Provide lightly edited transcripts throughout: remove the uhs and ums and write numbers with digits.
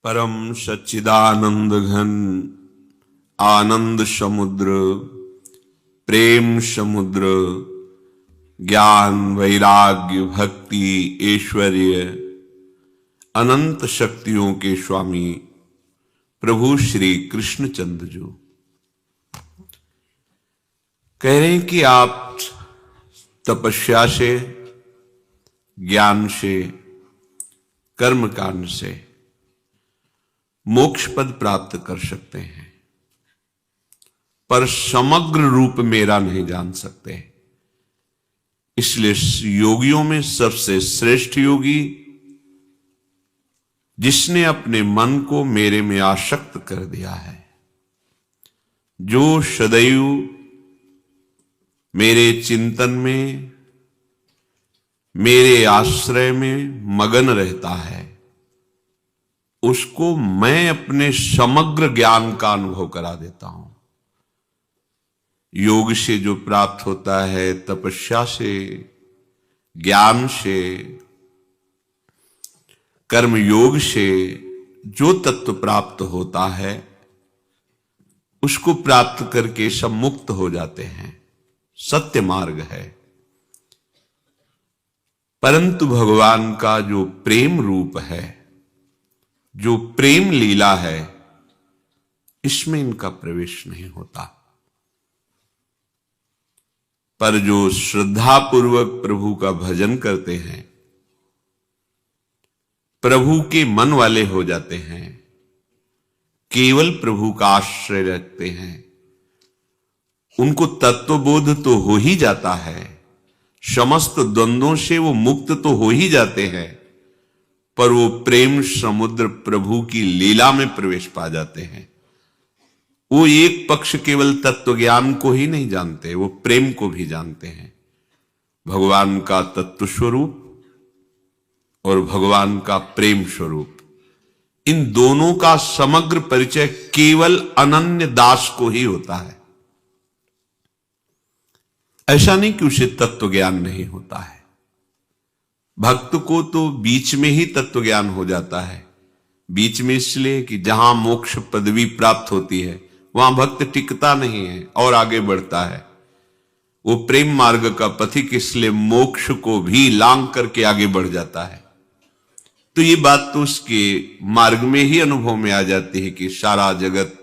परम सच्चिदानंद घन आनंद समुद्र प्रेम समुद्र ज्ञान वैराग्य भक्ति ऐश्वर्य अनंत शक्तियों के स्वामी प्रभु श्री कृष्णचंद्र जो कह रहे हैं कि आप तपस्या से ज्ञान से कर्म कांड से मोक्ष पद प्राप्त कर सकते हैं, पर समग्र रूप मेरा नहीं जान सकते। इसलिए योगियों में सबसे श्रेष्ठ योगी जिसने अपने मन को मेरे में आसक्त कर दिया है, जो सदैव मेरे चिंतन में मेरे आश्रय में मगन रहता है, उसको मैं अपने समग्र ज्ञान का अनुभव करा देता हूं। योग से जो प्राप्त होता है, तपस्या से, ज्ञान से, कर्म योग से जो तत्व प्राप्त होता है, उसको प्राप्त करके सब मुक्त हो जाते हैं। सत्य मार्ग है। परंतु भगवान का जो प्रेम रूप है, जो प्रेम लीला है, इसमें इनका प्रवेश नहीं होता। पर जो श्रद्धा पूर्वक प्रभु का भजन करते हैं, प्रभु के मन वाले हो जाते हैं, केवल प्रभु का आश्रय रखते हैं, उनको तत्वबोध तो हो ही जाता है, समस्त द्वंद्वों से वो मुक्त तो हो ही जाते हैं, पर वो प्रेम समुद्र प्रभु की लीला में प्रवेश पा जाते हैं। वो एक पक्ष केवल तत्व ज्ञान को ही नहीं जानते, वो प्रेम को भी जानते हैं। भगवान का तत्व स्वरूप और भगवान का प्रेम स्वरूप, इन दोनों का समग्र परिचय केवल अनन्य दास को ही होता है। ऐसा नहीं कि उसे तत्व ज्ञान नहीं होता है। भक्त को तो बीच में ही तत्व ज्ञान हो जाता है। बीच में इसलिए कि जहां मोक्ष पदवी प्राप्त होती है, वहां भक्त टिकता नहीं है और आगे बढ़ता है। वो प्रेम मार्ग का पथिक इसलिए मोक्ष को भी लांग करके आगे बढ़ जाता है। तो ये बात तो उसके मार्ग में ही अनुभव में आ जाती है कि सारा जगत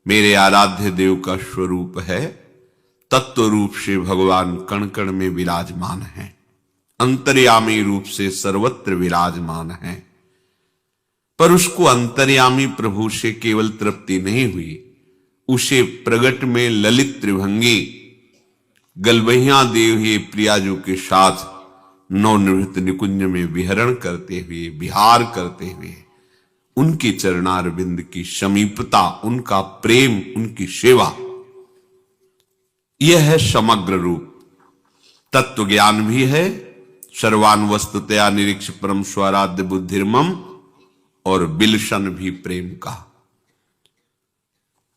मेरे आराध्य देव का स्वरूप है। तत्व रूप से भगवान कण कण में विराजमान है, अंतर्यामी रूप से सर्वत्र विराजमान है। पर उसको अंतर्यामी प्रभु से केवल तृप्ति नहीं हुई, उसे प्रगट में ललित त्रिभंगी गलबहिया देव ही प्रियाजू के साथ नवनिवृत्त निकुंज में विहरण करते हुए, विहार करते हुए, उनके चरणारविंद की समीपता, उनका प्रेम, उनकी सेवा, यह है समग्र रूप। तत्व ज्ञान भी है, सर्वान वस्तुतया निरीक्ष परम स्वराध्य बुद्धिर्मम, और बिलशन भी प्रेम का।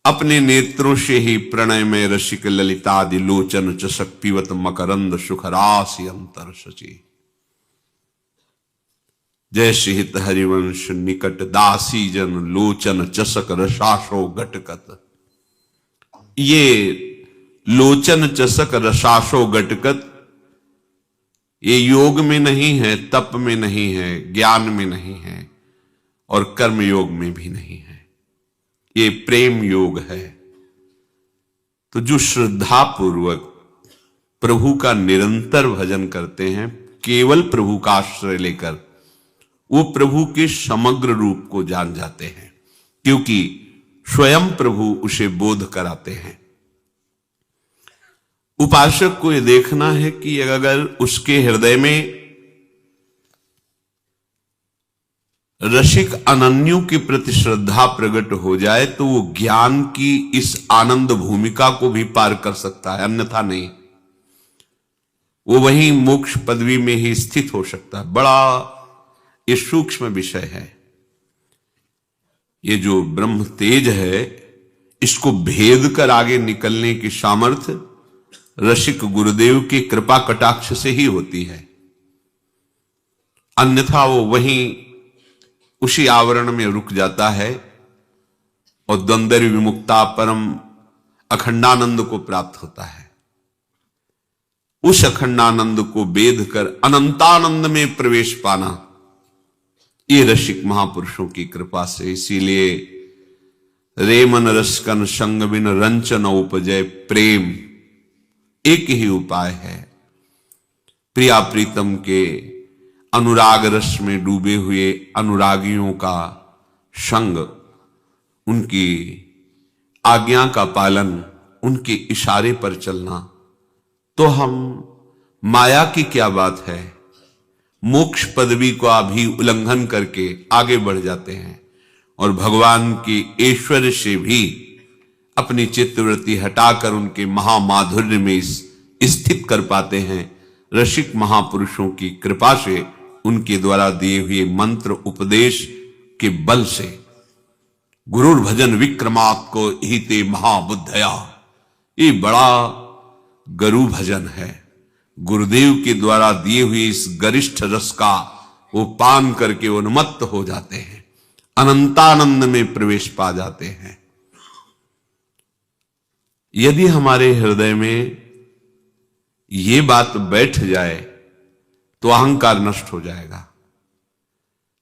अपने नेत्रों से ही प्रणय में रसिक ललितादि लोचन चषक पीवत मकरंद सुखरासि अंतर सची। जय हित हरिवंश निकट दासी जन लोचन चषक रसाशो घटकत। ये लोचन चषक रसाशो घटकत, ये योग में नहीं है, तप में नहीं है, ज्ञान में नहीं है, और कर्म योग में भी नहीं है। ये प्रेम योग है। तो जो श्रद्धा पूर्वक प्रभु का निरंतर भजन करते हैं, केवल प्रभु का आश्रय लेकर, वो प्रभु के समग्र रूप को जान जाते हैं, क्योंकि स्वयं प्रभु उसे बोध कराते हैं। उपासक को यह देखना है कि अगर उसके हृदय में रसिक अनन्यों के प्रति श्रद्धा प्रकट हो जाए, तो वो ज्ञान की इस आनंद भूमिका को भी पार कर सकता है, अन्यथा नहीं। वो वहीं मोक्ष पदवी में ही स्थित हो सकता है। बड़ा ये सूक्ष्म विषय है। ये जो ब्रह्म तेज है, इसको भेद कर आगे निकलने की सामर्थ्य रसिक गुरुदेव की कृपा कटाक्ष से ही होती है, अन्यथा वो वहीं उसी आवरण में रुक जाता है और द्वंद्व विमुक्ता परम अखंडानंद को प्राप्त होता है। उस अखंडानंद को वेद कर अनंतानंद में प्रवेश पाना, ये रसिक महापुरुषों की कृपा से। इसीलिए रे मन रसकन संग बिन रंचन उपजय प्रेम, एक ही उपाय है। प्रिया प्रीतम के अनुराग रस में डूबे हुए अनुरागियों का संग, उनकी आज्ञा का पालन, उनके इशारे पर चलना, तो हम माया की क्या बात है, मोक्ष पदवी का भी उल्लंघन करके आगे बढ़ जाते हैं और भगवान की ऐश्वर्य से भी अपनी चित्तवृत्ति हटाकर उनके महामाधुर्य में स्थित कर पाते हैं। रसिक महापुरुषों की कृपा से, उनके द्वारा दिए हुए मंत्र उपदेश के बल से। गुरुर भजन विक्रमात् को हिते महाबुद्धया, ये बड़ा गुरु भजन है। गुरुदेव के द्वारा दिए हुए इस गरिष्ठ रस का वो पान करके उन्मत्त हो जाते हैं, अनंतानंद में प्रवेश पा जाते हैं। यदि हमारे हृदय में ये बात बैठ जाए तो अहंकार नष्ट हो जाएगा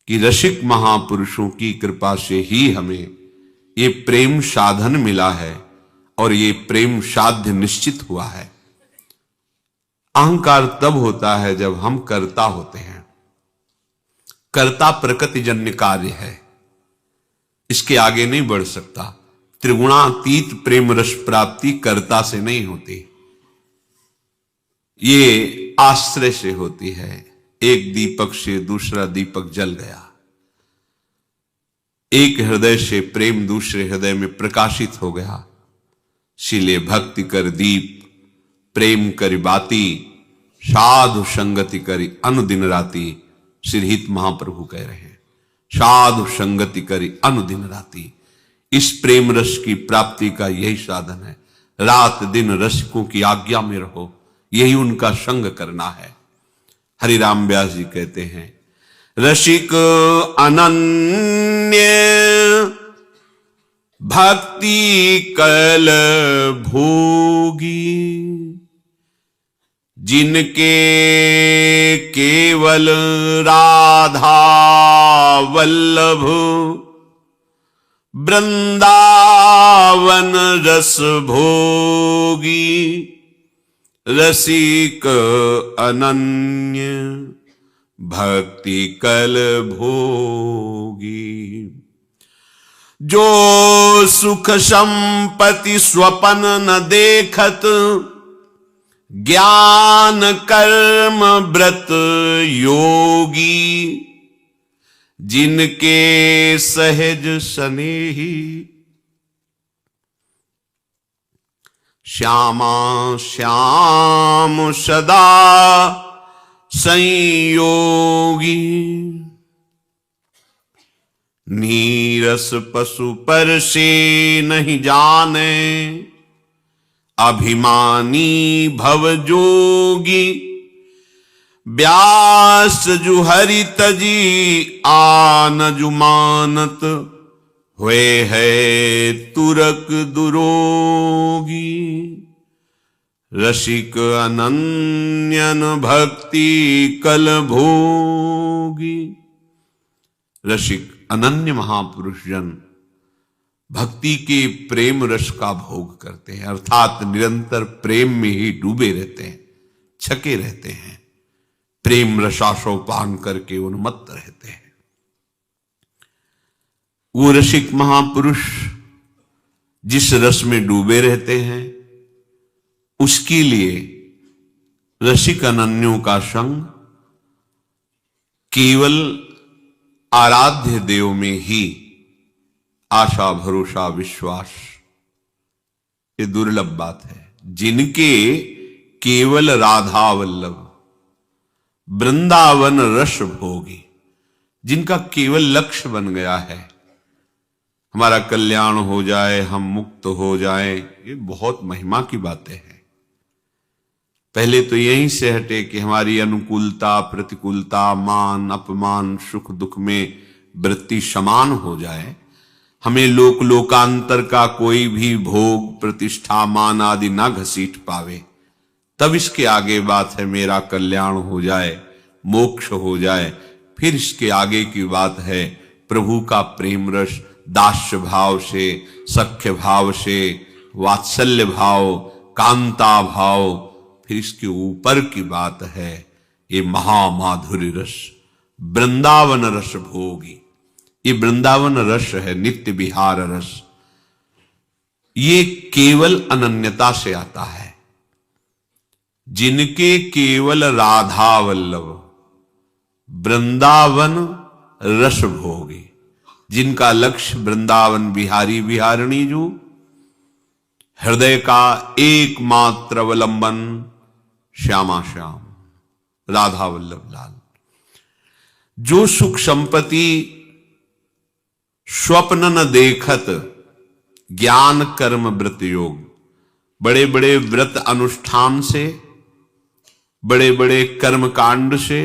कि रसिक महापुरुषों की कृपा से ही हमें ये प्रेम साधन मिला है और ये प्रेम साध्य निश्चित हुआ है। अहंकार तब होता है जब हम कर्ता होते हैं। कर्ता प्रकृति जन्य कार्य है, इसके आगे नहीं बढ़ सकता। त्रिगुणातीत प्रेम रस प्राप्ति कर्ता से नहीं होती, ये आश्रय से होती है। एक दीपक से दूसरा दीपक जल गया, एक हृदय से प्रेम दूसरे हृदय में प्रकाशित हो गया। इसीलिए भक्ति कर दीप प्रेम करि बाती, साधु संगति करि अनुदिन राती। श्रीहित महाप्रभु कह रहे हैं, साधु संगति करि अनुदिन राती। इस प्रेम रस की प्राप्ति का यही साधन है। रात दिन रसिकों की आज्ञा में रहो, यही उनका संग करना है। हरिराम व्यास जी कहते हैं, रसिक अनन्य भक्ति कल भोगी, जिनके केवल राधा वल्लभ वृंदावन रस भोगी। रसिक अनन्य भक्ति कल भोगी, जो सुख संपत्ति स्वपन न देखत, ज्ञान कर्म व्रत योगी। जिनके सहज स्नेही श्यामा श्याम सदा संयोगी। नीरस पशु पर से नहीं जाने, अभिमानी भव जोगी। व्यास जु हरि तजी आन जु मानत, हुए है तुरक दुरोगी। रसिक अनन्यन भक्ति कल भोगी। रसिक अनन्य महापुरुष जन भक्ति के प्रेम रस का भोग करते हैं, अर्थात निरंतर प्रेम में ही डूबे रहते हैं, छके रहते हैं, प्रेम रसास्वापान करके उन्मत्त रहते हैं। वो रसिक महापुरुष जिस रस में डूबे रहते हैं, उसके लिए रसिक अनन्यों का संग केवल आराध्य देव में ही आशा भरोसा विश्वास, ये दुर्लभ बात है। जिनके केवल राधा वल्लभ वृंदावन रस भोगी, जिनका केवल लक्ष्य बन गया है हमारा कल्याण हो जाए, हम मुक्त हो जाए, ये बहुत महिमा की बातें हैं। पहले तो यहीं से हटे कि हमारी अनुकूलता प्रतिकूलता, मान अपमान, सुख दुख में वृत्ति समान हो जाए, हमें लोक लोकांतर का कोई भी भोग प्रतिष्ठा मान आदि ना घसीट पावे, तब इसके आगे बात है मेरा कल्याण हो जाए, मोक्ष हो जाए। फिर इसके आगे की बात है प्रभु का प्रेम रस दास्य भाव से, सख्य भाव से, वात्सल्य भाव, कांता भाव। फिर इसके ऊपर की बात है ये महामाधुर्य रस, वृंदावन रस भोगी। ये वृंदावन रस है, नित्य विहार रस। ये केवल अनन्यता से आता है। जिनके केवल राधा वल्लभ वृंदावन रस भोगी, जिनका लक्ष्य वृंदावन बिहारी बिहारिणी जो, हृदय का एकमात्र अवलंबन श्यामा श्याम राधा वल्लभ लाल। जो सुख संपत्ति स्वप्न न देखत, ज्ञान कर्म व्रत योग, बड़े बड़े व्रत अनुष्ठान से, बड़े बड़े कर्म कांड से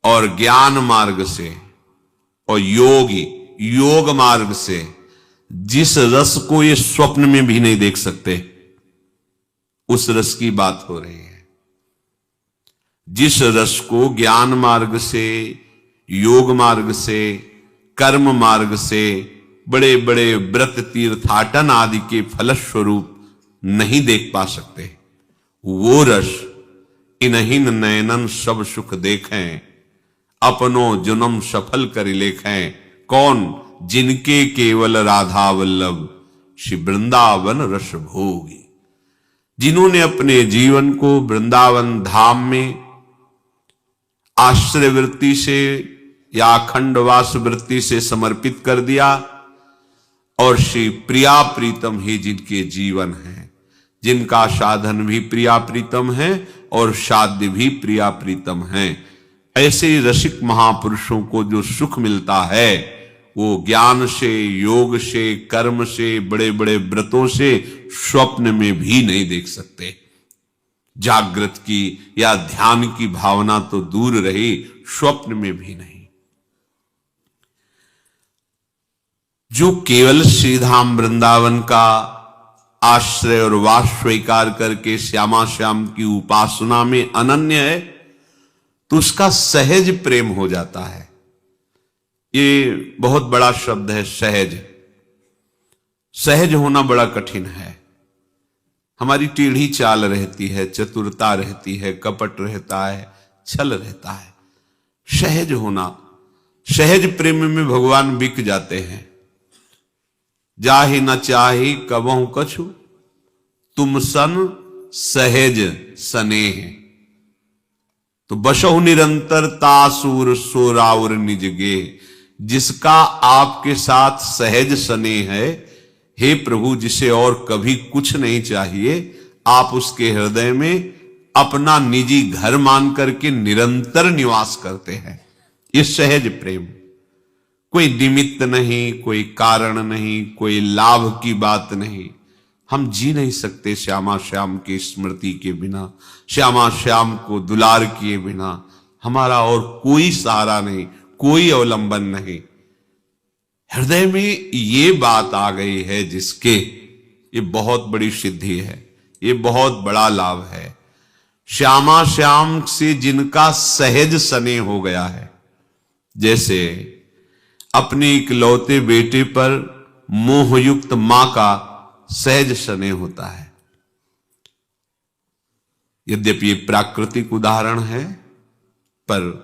और ज्ञान मार्ग से और योग मार्ग से जिस रस को ये स्वप्न में भी नहीं देख सकते, उस रस की बात हो रही है। जिस रस को ज्ञान मार्ग से, योग मार्ग से, कर्म मार्ग से, बड़े बड़े व्रत तीर्थाटन आदि के फलस्वरूप नहीं देख पा सकते, वो रस इन्हीं नयनन सब सुख देखें, अपनो जन्म सफल कर लेखें। कौन? जिनके केवल राधा वल्लभ श्री वृंदावन रस भोगी, जिन्होंने अपने जीवन को वृंदावन धाम में आश्रय वृत्ति से या अखंडवास वृत्ति से समर्पित कर दिया, और श्री प्रिया प्रीतम ही जिनके जीवन है, जिनका साधन भी प्रिया प्रीतम है और साध्य भी प्रिया प्रीतम है। ऐसे रसिक महापुरुषों को जो सुख मिलता है वो ज्ञान से, योग से, कर्म से, बड़े बड़े व्रतों से स्वप्न में भी नहीं देख सकते। जागृत की या ध्यान की भावना तो दूर रही, स्वप्न में भी नहीं। जो केवल श्रीधाम वृंदावन का आश्रय और वास स्वीकार करके श्यामा श्याम की उपासना में अनन्य है, तो उसका सहज प्रेम हो जाता है। ये बहुत बड़ा शब्द है, सहज। सहज होना बड़ा कठिन है। हमारी टेढ़ी चाल रहती है, चतुरता रहती है, कपट रहता है, छल रहता है। सहज होना, सहज प्रेम में भगवान बिक जाते हैं। जाहि न चाही कबहु कछु, तुम सन सहज स्नेह। तो बसहु निरंतर तासुर सोराउर निज गे। जिसका आपके साथ सहज स्नेह है, हे प्रभु, जिसे और कभी कुछ नहीं चाहिए, आप उसके हृदय में अपना निजी घर मान करके निरंतर निवास करते हैं। ये सहज प्रेम, कोई निमित्त नहीं, कोई कारण नहीं, कोई लाभ की बात नहीं। हम जी नहीं सकते श्यामा श्याम की स्मृति के बिना, श्यामा श्याम को दुलार किए बिना। हमारा और कोई सहारा नहीं, कोई अवलंबन नहीं। हृदय में ये बात आ गई है जिसके, ये बहुत बड़ी सिद्धि है, ये बहुत बड़ा लाभ है। श्यामा श्याम से जिनका सहज स्नेह हो गया है, जैसे अपने इकलौते बेटे पर मोहयुक्त मां का सहज स्नेह होता है। यद्यपि ये प्राकृतिक उदाहरण है, पर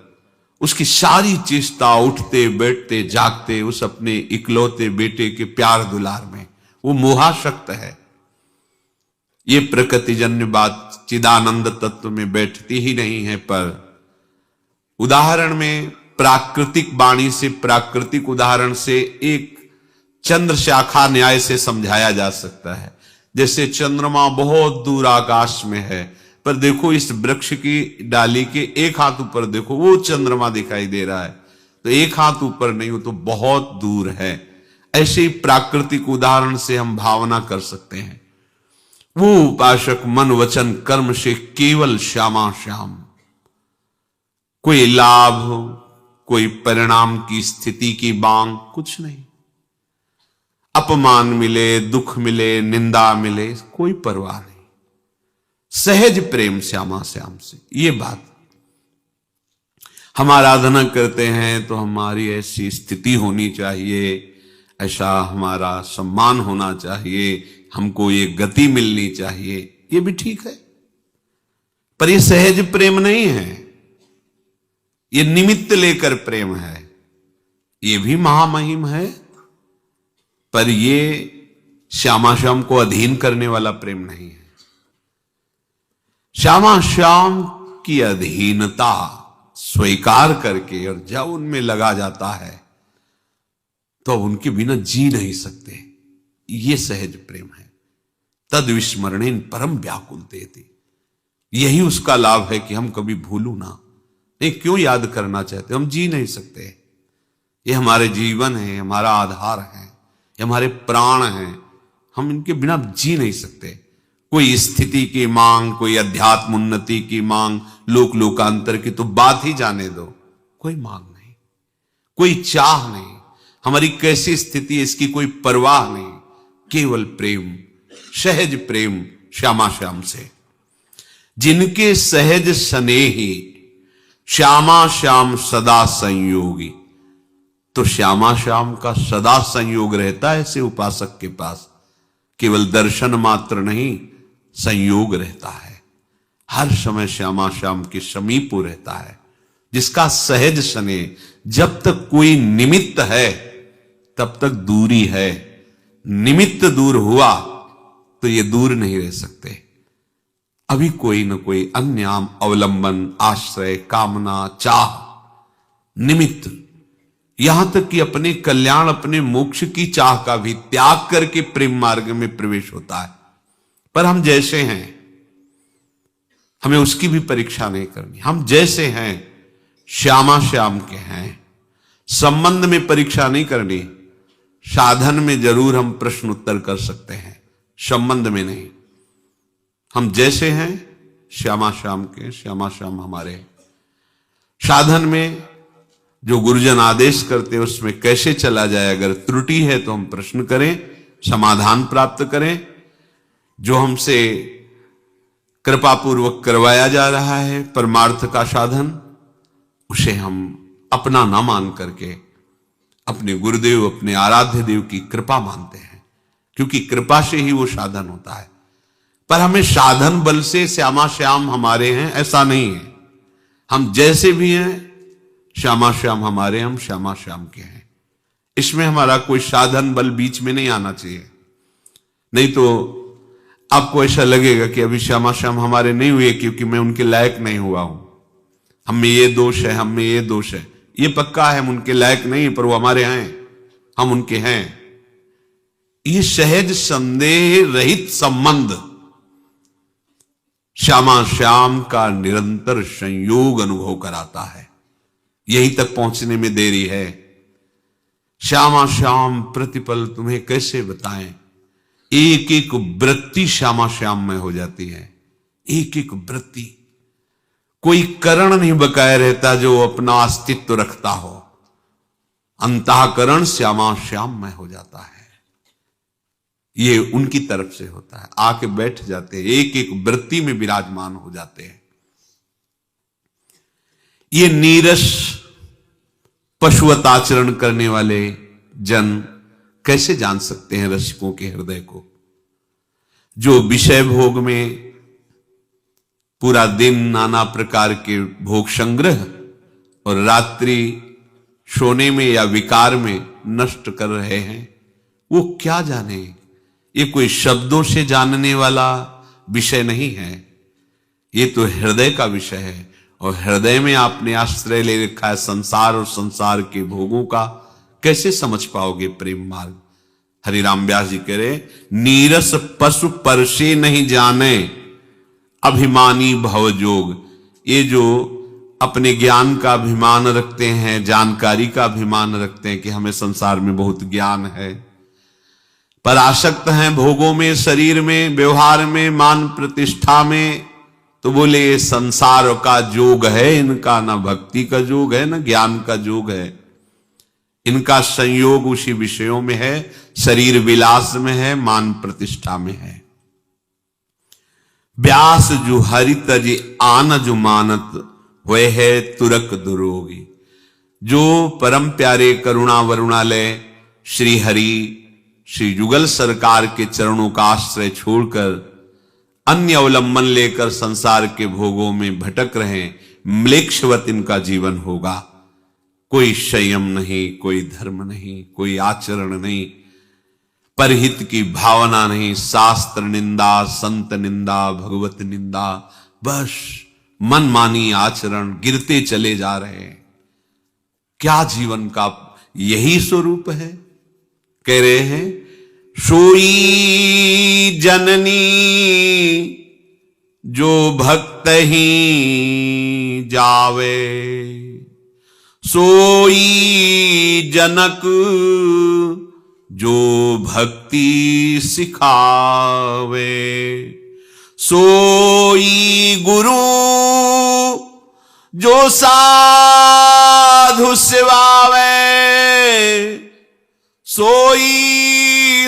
उसकी सारी चेष्टा उठते बैठते जागते उस अपने इकलौते बेटे के प्यार दुलार में, वो मोहाशक्त है। ये प्रकृतिजन्य बात चिदानंद तत्व में बैठती ही नहीं है, पर उदाहरण में प्राकृतिक वाणी से, प्राकृतिक उदाहरण से एक चंद्र शाखा न्याय से समझाया जा सकता है। जैसे चंद्रमा बहुत दूर आकाश में है, पर देखो इस वृक्ष की डाली के एक हाथ ऊपर देखो, वो चंद्रमा दिखाई दे रहा है, तो एक हाथ ऊपर नहीं, हो तो बहुत दूर है। ऐसे ही प्राकृतिक उदाहरण से हम भावना कर सकते हैं। वो उपासक मन वचन कर्म से केवल श्यामा श्याम, कोई लाभ, कोई परिणाम की स्थिति की मांग, कुछ नहीं। अपमान मिले, दुख मिले, निंदा मिले, कोई परवाह नहीं। सहज प्रेम श्यामा श्याम से। ये बात हम आराधना करते हैं तो हमारी ऐसी स्थिति होनी चाहिए, ऐसा हमारा सम्मान होना चाहिए, हमको ये गति मिलनी चाहिए, ये भी ठीक है, पर ये सहज प्रेम नहीं है, ये निमित्त लेकर प्रेम है। ये भी महामहिम है, पर ये श्यामा श्याम को अधीन करने वाला प्रेम नहीं है। श्यामा श्याम की अधीनता स्वीकार करके और जब उनमें लगा जाता है तो उनके बिना जी नहीं सकते, ये सहज प्रेम है। तद विस्मरणेन परम व्याकुल देते, यही उसका लाभ है कि हम कभी भूलू ना। नहीं, क्यों याद करना चाहते, हम जी नहीं सकते। ये हमारे जीवन है, हमारा आधार है, ये हमारे प्राण हैं, हम इनके बिना जी नहीं सकते। कोई स्थिति की मांग, कोई अध्यात्म उन्नति की मांग, लोक लोकांतर की तो बात ही जाने दो, कोई मांग नहीं, कोई चाह नहीं, हमारी कैसी स्थिति है इसकी कोई परवाह नहीं। केवल प्रेम, सहज प्रेम श्यामा श्याम से। जिनके सहज स्नेही श्यामा श्याम सदा संयोगी, तो श्यामा श्याम का सदा संयोग रहता है ऐसे उपासक के पास। केवल दर्शन मात्र नहीं, संयोग रहता है, हर समय श्यामा श्याम के समीप रहता है। जिसका सहज स्नेह, जब तक कोई निमित्त है तब तक दूरी है, निमित्त दूर हुआ तो ये दूर नहीं रह सकते। अभी कोई न कोई अन्य अवलंबन, आश्रय, कामना, चाह, निमित्त, यहां तक कि अपने कल्याण, अपने मोक्ष की चाह का भी त्याग करके प्रेम मार्ग में प्रवेश होता है। पर हम जैसे हैं, हमें उसकी भी परीक्षा नहीं करनी। हम जैसे हैं श्यामा श्याम के हैं, संबंध में परीक्षा नहीं करनी। साधन में जरूर हम प्रश्न उत्तर कर सकते हैं, संबंध में नहीं। हम जैसे हैं श्यामा श्याम के, श्यामा श्याम हमारे। साधन में जो गुरुजन आदेश करते हैं उसमें कैसे चला जाए, अगर त्रुटि है तो हम प्रश्न करें, समाधान प्राप्त करें। जो हमसे कृपा पूर्वक करवाया जा रहा है परमार्थ का साधन, उसे हम अपना ना मान करके अपने गुरुदेव, अपने आराध्य देव की कृपा मानते हैं, क्योंकि कृपा से ही वो साधन होता है। पर हमें साधन बल से श्यामा श्याम हमारे हैं ऐसा नहीं है। हम जैसे भी हैं श्यामा श्याम हमारे, हम श्यामा श्याम के हैं। इसमें हमारा कोई साधन बल बीच में नहीं आना चाहिए, नहीं तो आपको ऐसा लगेगा कि अभी श्यामा श्याम हमारे नहीं हुए क्योंकि मैं उनके लायक नहीं हुआ हूं, हम में ये दोष है, हम में ये दोष है। ये पक्का है, हम उनके लायक नहीं, पर वो हमारे हैं, हम उनके हैं। ये सहज संदेह रहित संबंध श्यामा श्याम का निरंतर संयोग अनुभव कराता है। यहीं तक पहुंचने में देरी है। श्यामा श्याम प्रतिपल तुम्हें कैसे बताएं, एक एक वृत्ति श्यामा श्याम में हो जाती है। एक एक वृत्ति, कोई करण नहीं बकाया रहता जो अपना अस्तित्व रखता हो। अंतःकरण श्यामा श्याम में हो जाता है। ये उनकी तरफ से होता है, आके बैठ जाते हैं, एक एक वृत्ति में विराजमान हो जाते हैं। ये नीरस पशुवत आचरण करने वाले जन कैसे जान सकते हैं रसिकों के हृदय को, जो विषय भोग में पूरा दिन नाना प्रकार के भोग संग्रह और रात्रि सोने में या विकार में नष्ट कर रहे हैं। वो क्या जाने, ये कोई शब्दों से जानने वाला विषय नहीं है, ये तो हृदय का विषय है। और हृदय में आपने आश्रय ले रखा है संसार और संसार के भोगों का, कैसे समझ पाओगे प्रेम मार्ग। हरिराम व्यास जी कह रहे, नीरस पशु परसे नहीं जाने अभिमानी भवजोग। ये जो अपने ज्ञान का अभिमान रखते हैं, जानकारी का अभिमान रखते हैं कि हमें संसार में बहुत ज्ञान है, पर आसक्त हैं भोगों में, शरीर में, व्यवहार में, मान प्रतिष्ठा में, तो बोले ये संसार का जोग है इनका, ना भक्ति का जोग है ना ज्ञान का जोग है। इनका संयोग उसी विषयों में है, शरीर विलास में है, मान प्रतिष्ठा में है। व्यास जो हरि तज आन जो मानत हुए है तुरक दुरोगी। जो परम प्यारे करुणा वरुणालय श्री हरि श्री युगल सरकार के चरणों का आश्रय छोड़कर अन्य अवलंबन लेकर संसार के भोगों में भटक रहे, म्लेच्छवत इनका जीवन होगा। कोई संयम नहीं, कोई धर्म नहीं, कोई आचरण नहीं, परहित की भावना नहीं, शास्त्र निंदा, संत निंदा, भगवत निंदा, बस मनमानी आचरण, गिरते चले जा रहे हैं। क्या जीवन का यही स्वरूप है? कह रहे हैं सोई जननी जो भक्त ही जावे, सोई जनक जो भक्ति सिखावे, सोई गुरु जो साधु सेवावे, सोई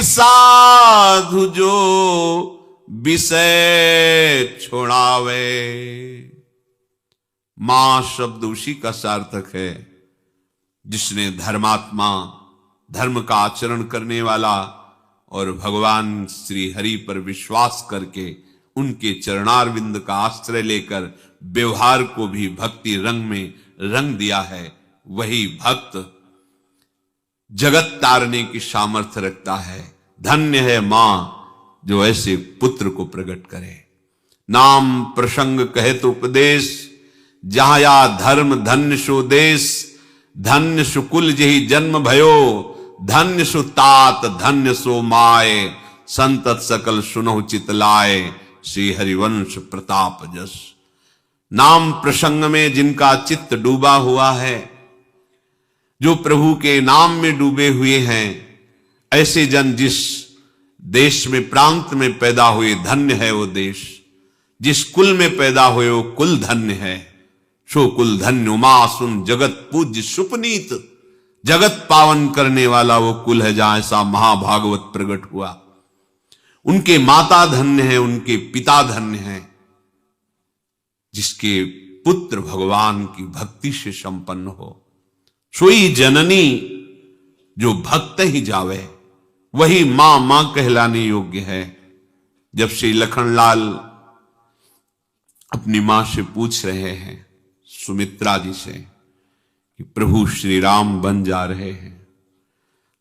साधु जो विषय छोड़ावे। मां शब्द उसी का सार्थक है जिसने धर्मात्मा, धर्म का आचरण करने वाला और भगवान श्री हरि पर विश्वास करके उनके चरणारविंद का आश्रय लेकर व्यवहार को भी भक्ति रंग में रंग दिया है। वही भक्त जगत तारने की सामर्थ्य रखता है। धन्य है मां जो ऐसे पुत्र को प्रकट करे। नाम प्रसंग कहे तो उपदेश, जहां या धर्म धन्य सो देश, धन्य सुकुल जही जन्म भयो, धन्य सो तात धन्य सो माए, संतत सकल सुनहु चितलाए, श्री हरिवंश प्रताप जस। नाम प्रसंग में जिनका चित्त डूबा हुआ है, जो प्रभु के नाम में डूबे हुए हैं, ऐसे जन जिस देश में प्रांत में पैदा हुए धन्य है वो देश, जिस कुल में पैदा हुए वो कुल धन्य है। सो कुल धन्य उमा सुन जगत पूज्य सुपनीत, जगत पावन करने वाला वो कुल है जहां ऐसा महाभागवत प्रकट हुआ। उनके माता धन्य है, उनके पिता धन्य है, जिसके पुत्र भगवान की भक्ति से संपन्न हो। सोई जननी जो भक्त ही जावे, वही मां मां कहलाने योग्य है। जब श्री लखनलाल अपनी मां से पूछ रहे हैं, सुमित्रा जी से, कि प्रभु श्री राम बन जा रहे हैं,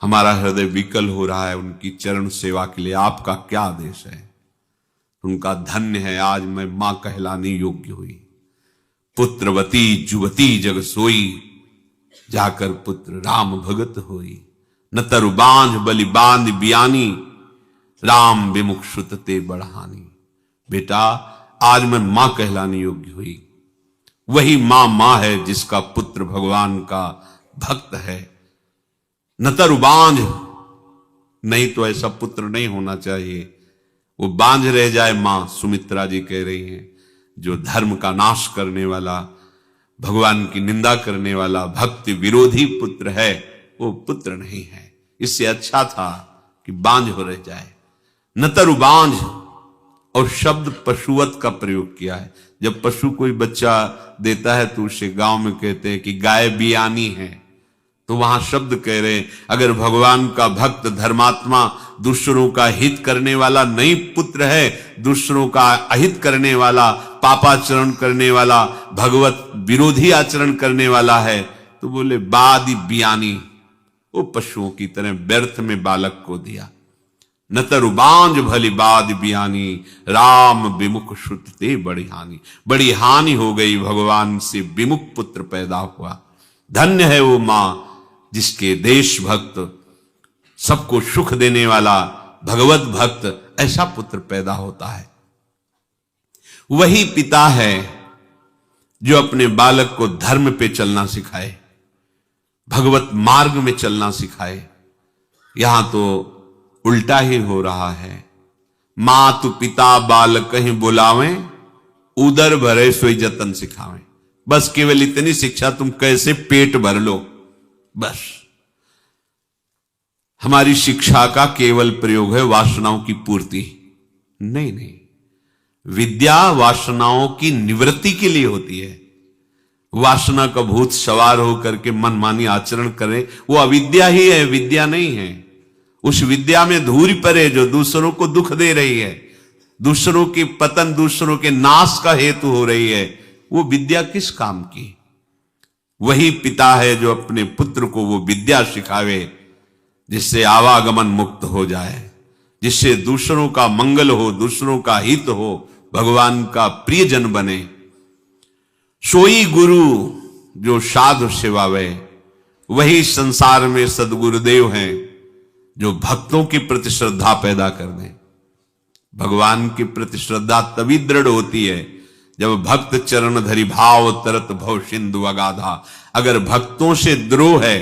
हमारा हृदय विकल हो रहा है, उनकी चरण सेवा के लिए आपका क्या आदेश है? उनका धन्य है आज मैं मां कहलाने योग्य हुई। पुत्रवती जुवती जग सोई, जाकर पुत्र राम भगत होई। न तरु बांझ बलि बांध बियानी, राम विमुख सुतते बढ़ानी। बेटा आज मैं मां कहलाने योग्य हुई। वही मां मां है जिसका पुत्र भगवान का भक्त है। न तरु बांझ, नहीं तो ऐसा पुत्र नहीं होना चाहिए, वो बांझ रह जाए मां। सुमित्रा जी कह रही हैं जो धर्म का नाश करने वाला, भगवान की निंदा करने वाला, भक्ति विरोधी पुत्र है, वो पुत्र नहीं है। इससे अच्छा था कि बांझ हो रह जाए। न तरु बांझ, और शब्द पशुवत का प्रयोग किया है। जब पशु कोई बच्चा देता है तो उसे गांव में कहते हैं कि गाय बियानी है, तो वहां शब्द कह रहे अगर भगवान का भक्त धर्मात्मा दूसरों का हित करने वाला नहीं पुत्र है, दूसरों का अहित करने वाला, पापाचरण करने वाला, भगवत विरोधी आचरण करने वाला है, तो बोले बादी बियानी, वो पशुओं की तरह व्यर्थ में बालक को दिया। न तरु बांझ भली बाद बियानी, राम विमुख सुतते बड़ी हानि। बड़ी हानि हो गई, भगवान से विमुख पुत्र पैदा हुआ। धन्य है वो मां जिसके देशभक्त, सबको सुख देने वाला भगवत भक्त ऐसा पुत्र पैदा होता है। वही पिता है जो अपने बालक को धर्म पे चलना सिखाए, भगवत मार्ग में चलना सिखाए। यहां तो उल्टा ही हो रहा है। मातु पिता बालक ही बुलावें, उदर भरे सोई जतन सिखावे। बस केवल इतनी शिक्षा, तुम कैसे पेट भर लो, बस। हमारी शिक्षा का केवल प्रयोग है वासनाओं की पूर्ति। नहीं नहीं, विद्या वासनाओं की निवृत्ति के लिए होती है। वासना का भूत सवार होकर के मनमानी आचरण करे, वो अविद्या ही है, विद्या नहीं है। उस विद्या में धूरी परे जो दूसरों को दुख दे रही है, दूसरों की पतन, दूसरों के नाश का हेतु हो रही है, वो विद्या किस काम की? वही पिता है जो अपने पुत्र को वो विद्या सिखावे जिससे आवागमन मुक्त हो जाए, जिससे दूसरों का मंगल हो, दूसरों का हित हो, भगवान का प्रियजन बने। सोई गुरु जो साधु सेवावे, वही संसार में सदगुरुदेव हैं जो भक्तों के प्रति श्रद्धा पैदा कर दें। भगवान के प्रति श्रद्धा तभी दृढ़ होती है जब भक्त चरण धरि भाव तरत भव सिंधु अगाधा। अगर भक्तों से द्रोह है,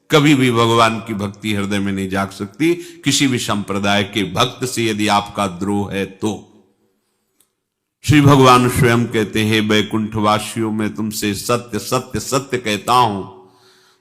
कभी भी भगवान की भक्ति हृदय में नहीं जाग सकती। किसी भी संप्रदाय के भक्त से यदि आपका द्रोह है तो श्री भगवान स्वयं कहते हैं, वैकुंठवासियों में तुमसे सत्य सत्य सत्य कहता हूं,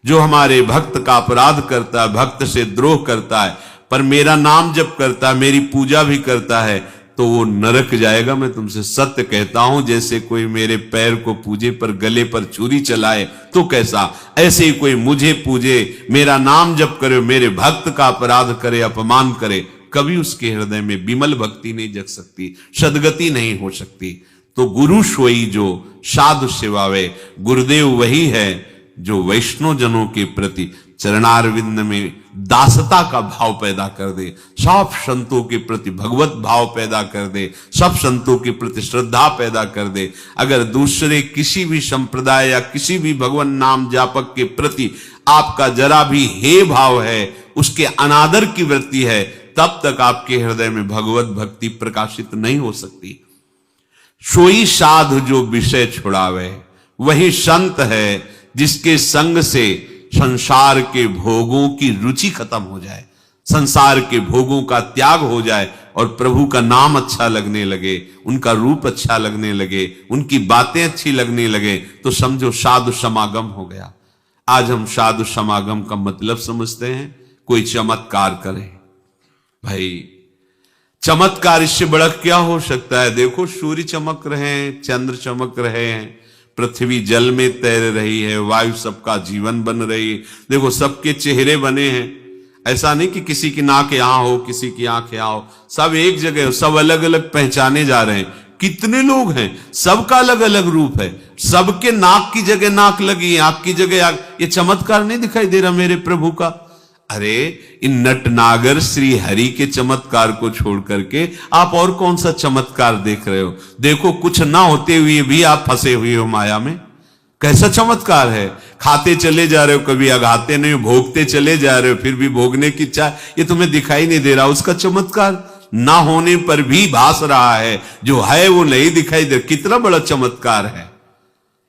जो हमारे भक्त का अपराध करता है, भक्त से द्रोह करता है, पर मेरा नाम जप करता है, मेरी पूजा भी करता है, तो वो नरक जाएगा। मैं तुमसे सत्य कहता हूं, जैसे कोई मेरे पैर को पूजे पर गले पर छुरी चलाए तो कैसा, ऐसे ही कोई मुझे पूजे, मेरा नाम जप करे, मेरे भक्त का अपराध करे, अपमान करे, कभी उसके हृदय में विमल भक्ति नहीं जग सकती, सदगति नहीं हो सकती। तो गुरु सोई जो साधु सेवावे, गुरुदेव वही है जो वैष्णव जनों के प्रति चरणारविंद में दासता का भाव पैदा कर दे, सब संतों के प्रति भगवत भाव पैदा कर दे, सब संतों के प्रति श्रद्धा पैदा कर दे। अगर दूसरे किसी भी संप्रदाय या किसी भी भगवान नाम जापक के प्रति आपका जरा भी हे भाव है, उसके अनादर की वृत्ति है, तब तक आपके हृदय में भगवत भक्ति प्रकाशित नहीं हो सकती। सोई साधु जो विषय छुड़ावे, वही संत है जिसके संग से संसार के भोगों की रुचि खत्म हो जाए, संसार के भोगों का त्याग हो जाए और प्रभु का नाम अच्छा लगने लगे, उनका रूप अच्छा लगने लगे, उनकी बातें अच्छी लगने लगे, तो समझो साधु समागम हो गया। आज हम साधु समागम का मतलब समझते हैं कोई चमत्कार करे। भाई चमत्कार इससे बड़ा क्या हो सकता है? देखो सूर्य चमक रहे हैं, चंद्र चमक रहे हैं, पृथ्वी जल में तैर रही है, वायु सबका जीवन बन रही है, देखो सबके चेहरे बने हैं। ऐसा नहीं कि किसी की नाक यहां हो, किसी की आंख यहां हो, सब एक जगह हो, सब अलग अलग पहचाने जा रहे हैं। कितने लोग हैं, सबका अलग अलग रूप है, सबके नाक की जगह नाक लगी, आंख की जगह आंख। ये चमत्कार नहीं दिखाई दे रहा मेरे प्रभु का? अरे इन नटनागर श्री हरि के चमत्कार को छोड़ करके आप और कौन सा चमत्कार देख रहे हो? देखो कुछ ना होते हुए भी आप फंसे हुए हो माया में। कैसा चमत्कार है? खाते चले जा रहे हो, कभी अघाते नहीं हो, भोगते चले जा रहे हो, फिर भी भोगने की इच्छा, ये तुम्हें दिखाई नहीं दे रहा। उसका चमत्कार ना होने पर भी भास रहा है, जो है वो नहीं दिखाई दे। कितना बड़ा चमत्कार है।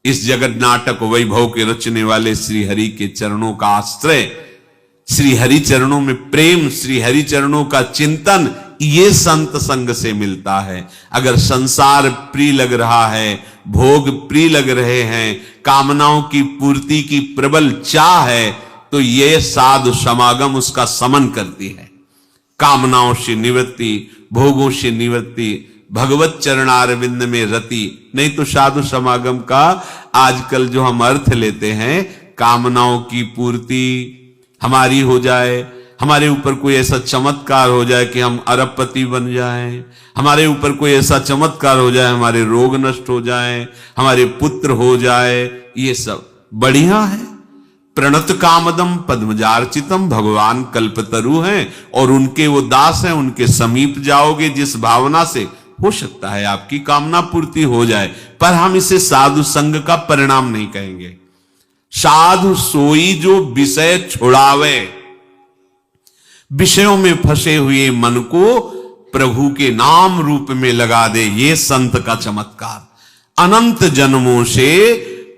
इस जगत नाटक वैभव के रचने वाले श्री हरि के चरणों का आश्रय, श्री हरि चरणों में प्रेम, श्री हरि चरणों का चिंतन, ये संत संग से मिलता है। अगर संसार प्रिय लग रहा है, भोग प्रिय लग रहे हैं, कामनाओं की पूर्ति की प्रबल चाह है, तो ये साधु समागम उसका समन करती है। कामनाओं से निवृत्ति, भोगों से निवृत्ति, भगवत चरणारविंद में रति। नहीं तो साधु समागम का आजकल जो हम अर्थ लेते हैं, कामनाओं की पूर्ति हमारी हो जाए, हमारे ऊपर कोई ऐसा चमत्कार हो जाए कि हम अरबपति बन जाएं, हमारे ऊपर कोई ऐसा चमत्कार हो जाए हमारे रोग नष्ट हो जाए, हमारे पुत्र हो जाए, ये सब बढ़िया है। प्रणत कामदम पद्मजार्चितम, भगवान कल्पतरु हैं और उनके वो दास हैं, उनके समीप जाओगे जिस भावना से, हो सकता है आपकी कामना पूर्ति हो जाए। पर हम इसे साधु संग का परिणाम नहीं कहेंगे। साधु सोई जो विषय छुड़ावे, विषयों में फंसे हुए मन को प्रभु के नाम रूप में लगा दे, ये संत का चमत्कार। अनंत जन्मों से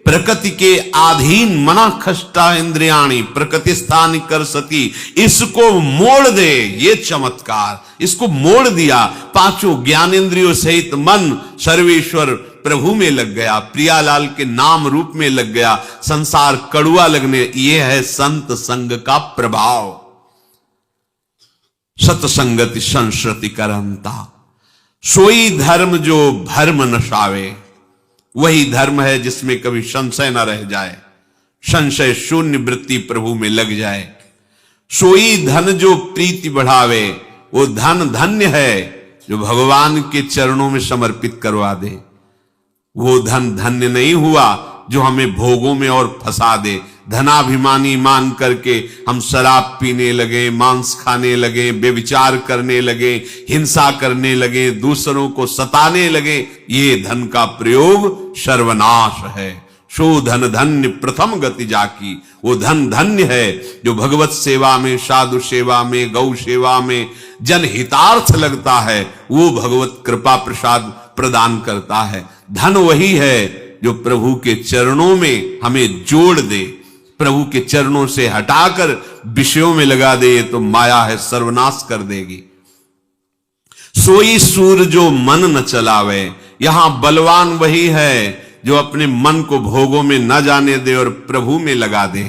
प्रकृति के अधीन मना खष्टा इंद्रियाणी प्रकृति स्थान कर सती, इसको मोड़ दे, ये चमत्कार, इसको मोड़ दिया। पांचों ज्ञानेंद्रियों सहित मन सर्वेश्वर प्रभु में लग गया, प्रियालाल के नाम रूप में लग गया, संसार कड़ुआ लगने। ये है संत संग का प्रभाव। सतसंगति संस्कृति करंता, सोई धर्म जो भर्म नशावे। वही धर्म है जिसमें कभी संशय न रह जाए, संशय शून्य वृत्ति प्रभु में लग जाए। सोई धन जो प्रीति बढ़ावे, वो धन धन्य है जो भगवान के चरणों में समर्पित करवा दे। वो धन धन्य नहीं हुआ जो हमें भोगों में और फंसा दे। धनाभिमानी मान करके हम शराब पीने लगे, मांस खाने लगे, बेविचार करने लगे, हिंसा करने लगे, दूसरों को सताने लगे। ये धन का प्रयोग सर्वनाश है। सो धन धन्य प्रथम गति जाकी, वो धन धन्य है जो भगवत सेवा में, साधु सेवा में, गौ सेवा में जनहितार्थ लगता है। वो भगवत कृपा प्रसाद प्रदान करता है। धन वही है जो प्रभु के चरणों में हमें जोड़ दे, प्रभु के चरणों से हटाकर विषयों में लगा दे। ये तो माया है, सर्वनाश कर देगी। सोई सूर जो मन न चलावे, यहां बलवान वही है जो अपने मन को भोगों में न जाने दे और प्रभु में लगा दे।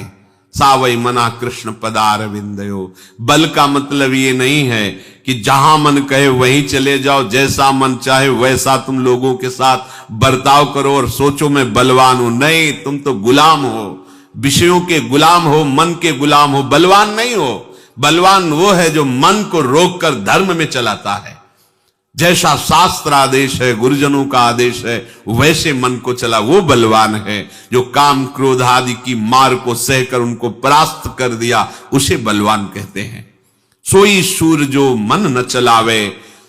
सावई मना कृष्ण पदार विंदयो। बल का मतलब ये नहीं है कि जहां मन कहे वहीं चले जाओ, जैसा मन चाहे वैसा तुम लोगों के साथ बर्ताव करो और सोचो मैं बलवान हूं। नहीं, तुम तो गुलाम हो, विषयों के गुलाम हो, मन के गुलाम हो, बलवान नहीं हो। बलवान वो है जो मन को रोककर धर्म में चलाता है। जैसा शास्त्र आदेश है, गुरुजनों का आदेश है, वैसे मन को चला, वो बलवान है। जो काम क्रोध आदि की मार को सहकर उनको परास्त कर दिया, उसे बलवान कहते हैं। सोई सूर जो मन न चलावे,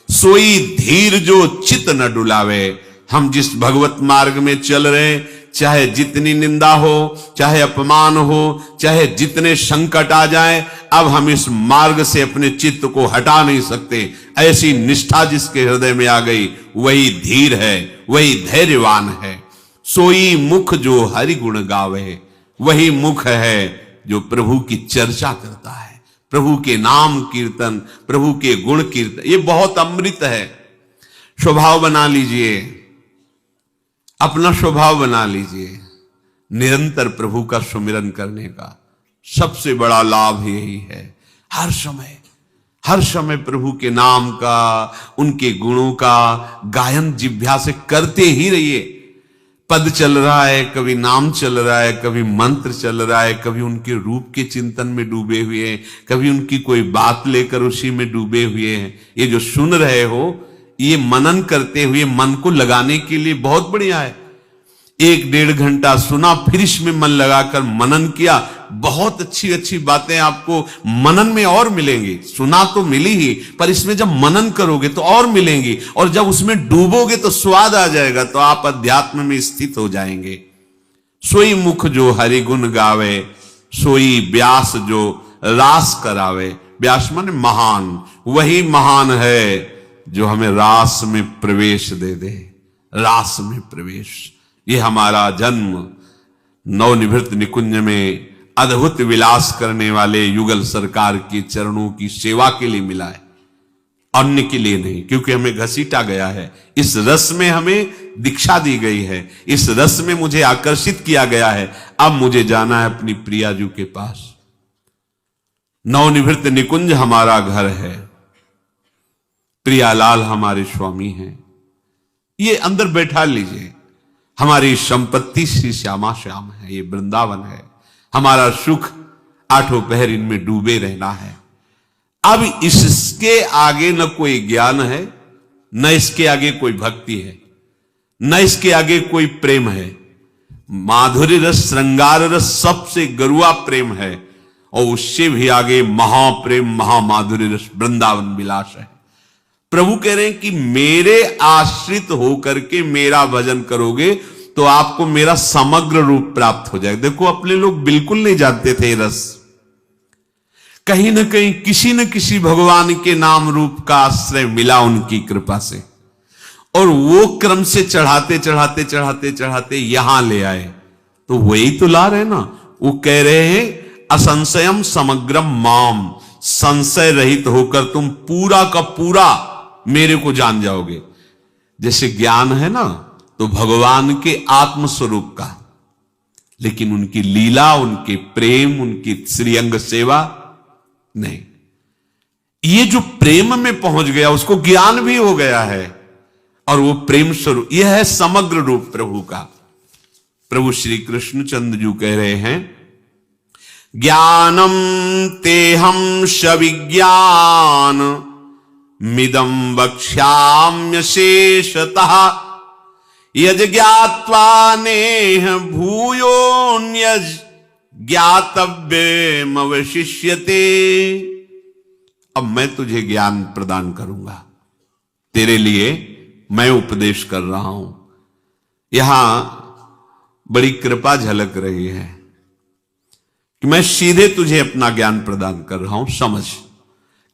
सोई धीर जो चित न डुलावे। हम जिस भगवत मार्ग में चल रहे, चाहे जितनी निंदा हो, चाहे अपमान हो, चाहे जितने संकट आ जाए, अब हम इस मार्ग से अपने चित्त को हटा नहीं सकते। ऐसी निष्ठा जिसके हृदय में आ गई, वही धीर है, वही धैर्यवान है। सोई मुख जो हरि गुण गावे, वही मुख है जो प्रभु की चर्चा करता है, प्रभु के नाम कीर्तन, प्रभु के गुण कीर्तन। ये बहुत अमृत है। स्वभाव बना लीजिए, अपना स्वभाव बना लीजिए निरंतर प्रभु का सुमिरन करने का। सबसे बड़ा लाभ यही है। हर समय प्रभु के नाम का, उनके गुणों का गायन जिह्वा से करते ही रहिए। पद चल रहा है, कभी नाम चल रहा है, कभी मंत्र चल रहा है, कभी उनके रूप के चिंतन में डूबे हुए हैं, कभी उनकी कोई बात लेकर उसी में डूबे हुए हैं। ये जो सुन रहे हो, ये मनन करते हुए मन को लगाने के लिए बहुत बढ़िया है। 1-1.5 घंटा सुना, फिर इसमें मन लगाकर मनन किया, बहुत अच्छी अच्छी बातें आपको मनन में और मिलेंगी। सुना तो मिली ही, पर इसमें जब मनन करोगे तो और मिलेंगी, और जब उसमें डूबोगे तो स्वाद आ जाएगा, तो आप अध्यात्म में स्थित हो जाएंगे। सोई मुख जो हरि गुण गावे, सोई व्यास जो रास करावे। व्यास माने महान, वही महान है जो हमें रास में प्रवेश दे दे। रास में प्रवेश, ये हमारा जन्म नवनिभृत निकुंज में अद्भुत विलास करने वाले युगल सरकार के चरणों की सेवा के लिए मिला है, अन्य के लिए नहीं। क्योंकि हमें घसीटा गया है, इस रस में हमें दीक्षा दी गई है, इस रस में मुझे आकर्षित किया गया है। अब मुझे जाना है अपनी प्रियाजू के पास। नवनिभृत निकुंज हमारा घर है, प्रियालाल हमारे स्वामी हैं। ये अंदर बैठा लीजिए। हमारी संपत्ति श्री श्यामा श्याम है, ये वृंदावन है। हमारा सुख 8 पहर इनमें डूबे रहना है। अब इसके आगे न कोई ज्ञान है, न इसके आगे कोई भक्ति है, न इसके आगे कोई प्रेम है। माधुर्य रस, श्रृंगार रस सबसे गरुआ प्रेम है, और उससे भी आगे महाप्रेम, महामाधुर्य रस वृंदावन विलास है। प्रभु कह रहे हैं कि मेरे आश्रित होकर के मेरा भजन करोगे तो आपको मेरा समग्र रूप प्राप्त हो जाएगा। देखो, अपने लोग बिल्कुल नहीं जानते थे रस, कहीं ना कहीं किसी न किसी भगवान के नाम रूप का आश्रय मिला उनकी कृपा से, और वो क्रम से चढ़ाते चढ़ाते चढ़ाते चढ़ाते यहां ले आए। तो वही तो ला रहे ना। वो कह रहे हैं असंशयम समग्रम माम, संशय रहित होकर तुम पूरा का पूरा मेरे को जान जाओगे। जैसे ज्ञान है ना तो भगवान के आत्म स्वरूप का, लेकिन उनकी लीला, उनके प्रेम, उनकी श्रीअंग सेवा नहीं। ये जो प्रेम में पहुंच गया उसको ज्ञान भी हो गया है, और वो प्रेम स्वरूप, यह है समग्र रूप प्रभु का। प्रभु श्री कृष्णचंद्र जी कह रहे हैं ज्ञानम तेहम सविज्ञान मिदं वक्ष्याम्य शेषतः यज ज्ञात्वा नेह भूयोन्यज ज्ञातव्यमवशिष्यते। अब मैं तुझे ज्ञान प्रदान करूंगा, तेरे लिए मैं उपदेश कर रहा हूं। यहां बड़ी कृपा झलक रही है कि मैं सीधे तुझे अपना ज्ञान प्रदान कर रहा हूं, समझ।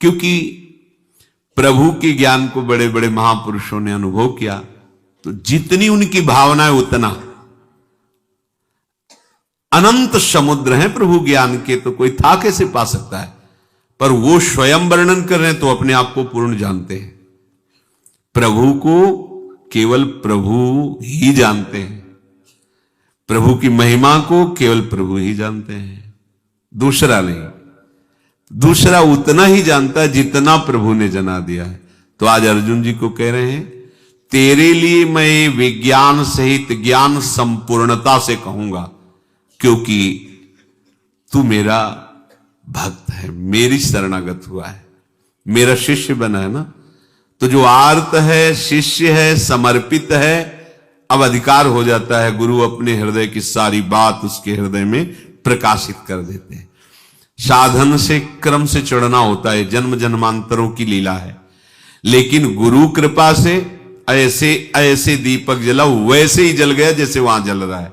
क्योंकि प्रभु के ज्ञान को बड़े बड़े महापुरुषों ने अनुभव किया, तो जितनी उनकी भावना है उतना अनंत समुद्र है प्रभु ज्ञान के, तो कोई था कैसे पा सकता है। पर वो स्वयं वर्णन कर रहे हैं तो अपने आप को पूर्ण जानते हैं। प्रभु को केवल प्रभु ही जानते हैं, प्रभु की महिमा को केवल प्रभु ही जानते हैं, दूसरा नहीं। दूसरा उतना ही जानता है जितना प्रभु ने जना दिया है। तो आज अर्जुन जी को कह रहे हैं तेरे लिए मैं विज्ञान सहित ज्ञान संपूर्णता से कहूंगा, क्योंकि तू मेरा भक्त है, मेरी शरणागत हुआ है, मेरा शिष्य बना है ना। तो जो आर्त है, शिष्य है, समर्पित है, अब अधिकार हो जाता है, गुरु अपने हृदय की सारी बात उसके हृदय में प्रकाशित कर देते हैं। साधन से क्रम से चढ़ना होता है, जन्म जन्मांतरों की लीला है, लेकिन गुरु कृपा से ऐसे ऐसे दीपक जला वैसे ही जल गया जैसे वहां जल रहा है।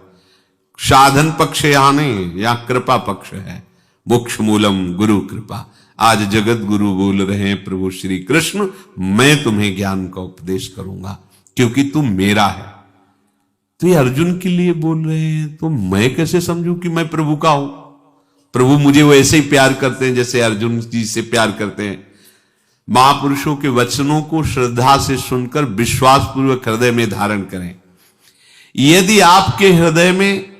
साधन पक्ष यहां नहीं, यहां कृपा पक्ष है। मोक्ष मूलम गुरु कृपा। आज जगत गुरु बोल रहे हैं प्रभु श्री कृष्ण, मैं तुम्हें ज्ञान का उपदेश करूंगा क्योंकि तुम मेरा है। तो ये अर्जुन के लिए बोल रहे हैं, तो मैं कैसे समझूं कि मैं प्रभु का हूं। प्रभु मुझे वैसे ही प्यार करते हैं जैसे अर्जुन जी से प्यार करते हैं। महापुरुषों के वचनों को श्रद्धा से सुनकर विश्वास पूर्वक हृदय में धारण करें। यदि आपके हृदय में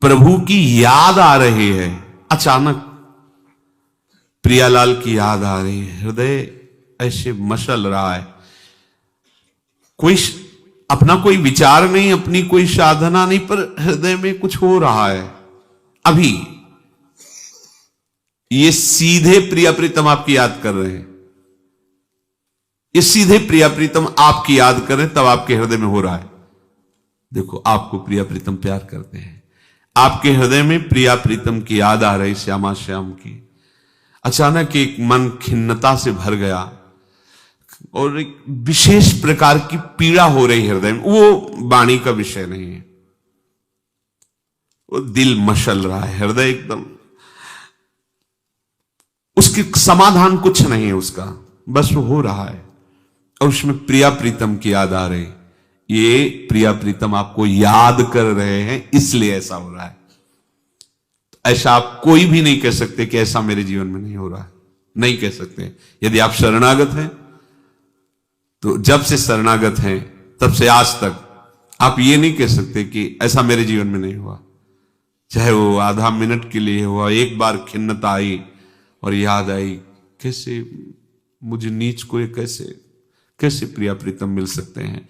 प्रभु की याद आ रही है, अचानक प्रियालाल की याद आ रही है, हृदय ऐसे मचल रहा है, कोई अपना कोई विचार नहीं, अपनी कोई साधना नहीं, पर हृदय में कुछ हो रहा है अभी, ये सीधे प्रिया प्रीतम आपकी याद कर रहे हैं। ये सीधे प्रिया प्रीतम आपकी याद कर रहे हैं, तब आपके हृदय में हो रहा है। देखो, आपको प्रिया प्रीतम प्यार करते हैं, आपके हृदय में प्रिया प्रीतम की याद आ रही, श्यामा श्याम की। अचानक एक मन खिन्नता से भर गया और एक विशेष प्रकार की पीड़ा हो रही हृदय में। वो वाणी का विषय नहीं है, वो दिल मचल रहा है, हृदय एकदम, उसकी समाधान कुछ नहीं है उसका, बस वो हो रहा है और उसमें प्रिया प्रीतम की याद आ रही। ये प्रिया प्रीतम आपको याद कर रहे हैं, इसलिए ऐसा हो रहा है। ऐसा आप कोई भी नहीं कह सकते कि ऐसा मेरे जीवन में नहीं हो रहा है, नहीं कह सकते। यदि आप शरणागत हैं तो जब से शरणागत हैं तब से आज तक आप ये नहीं कह सकते कि ऐसा मेरे जीवन में नहीं हुआ। चाहे वो आधा मिनट के लिए हुआ, एक बार खिन्नता आई और याद आई, कैसे मुझे नीच को कैसे प्रिया प्रीतम मिल सकते हैं।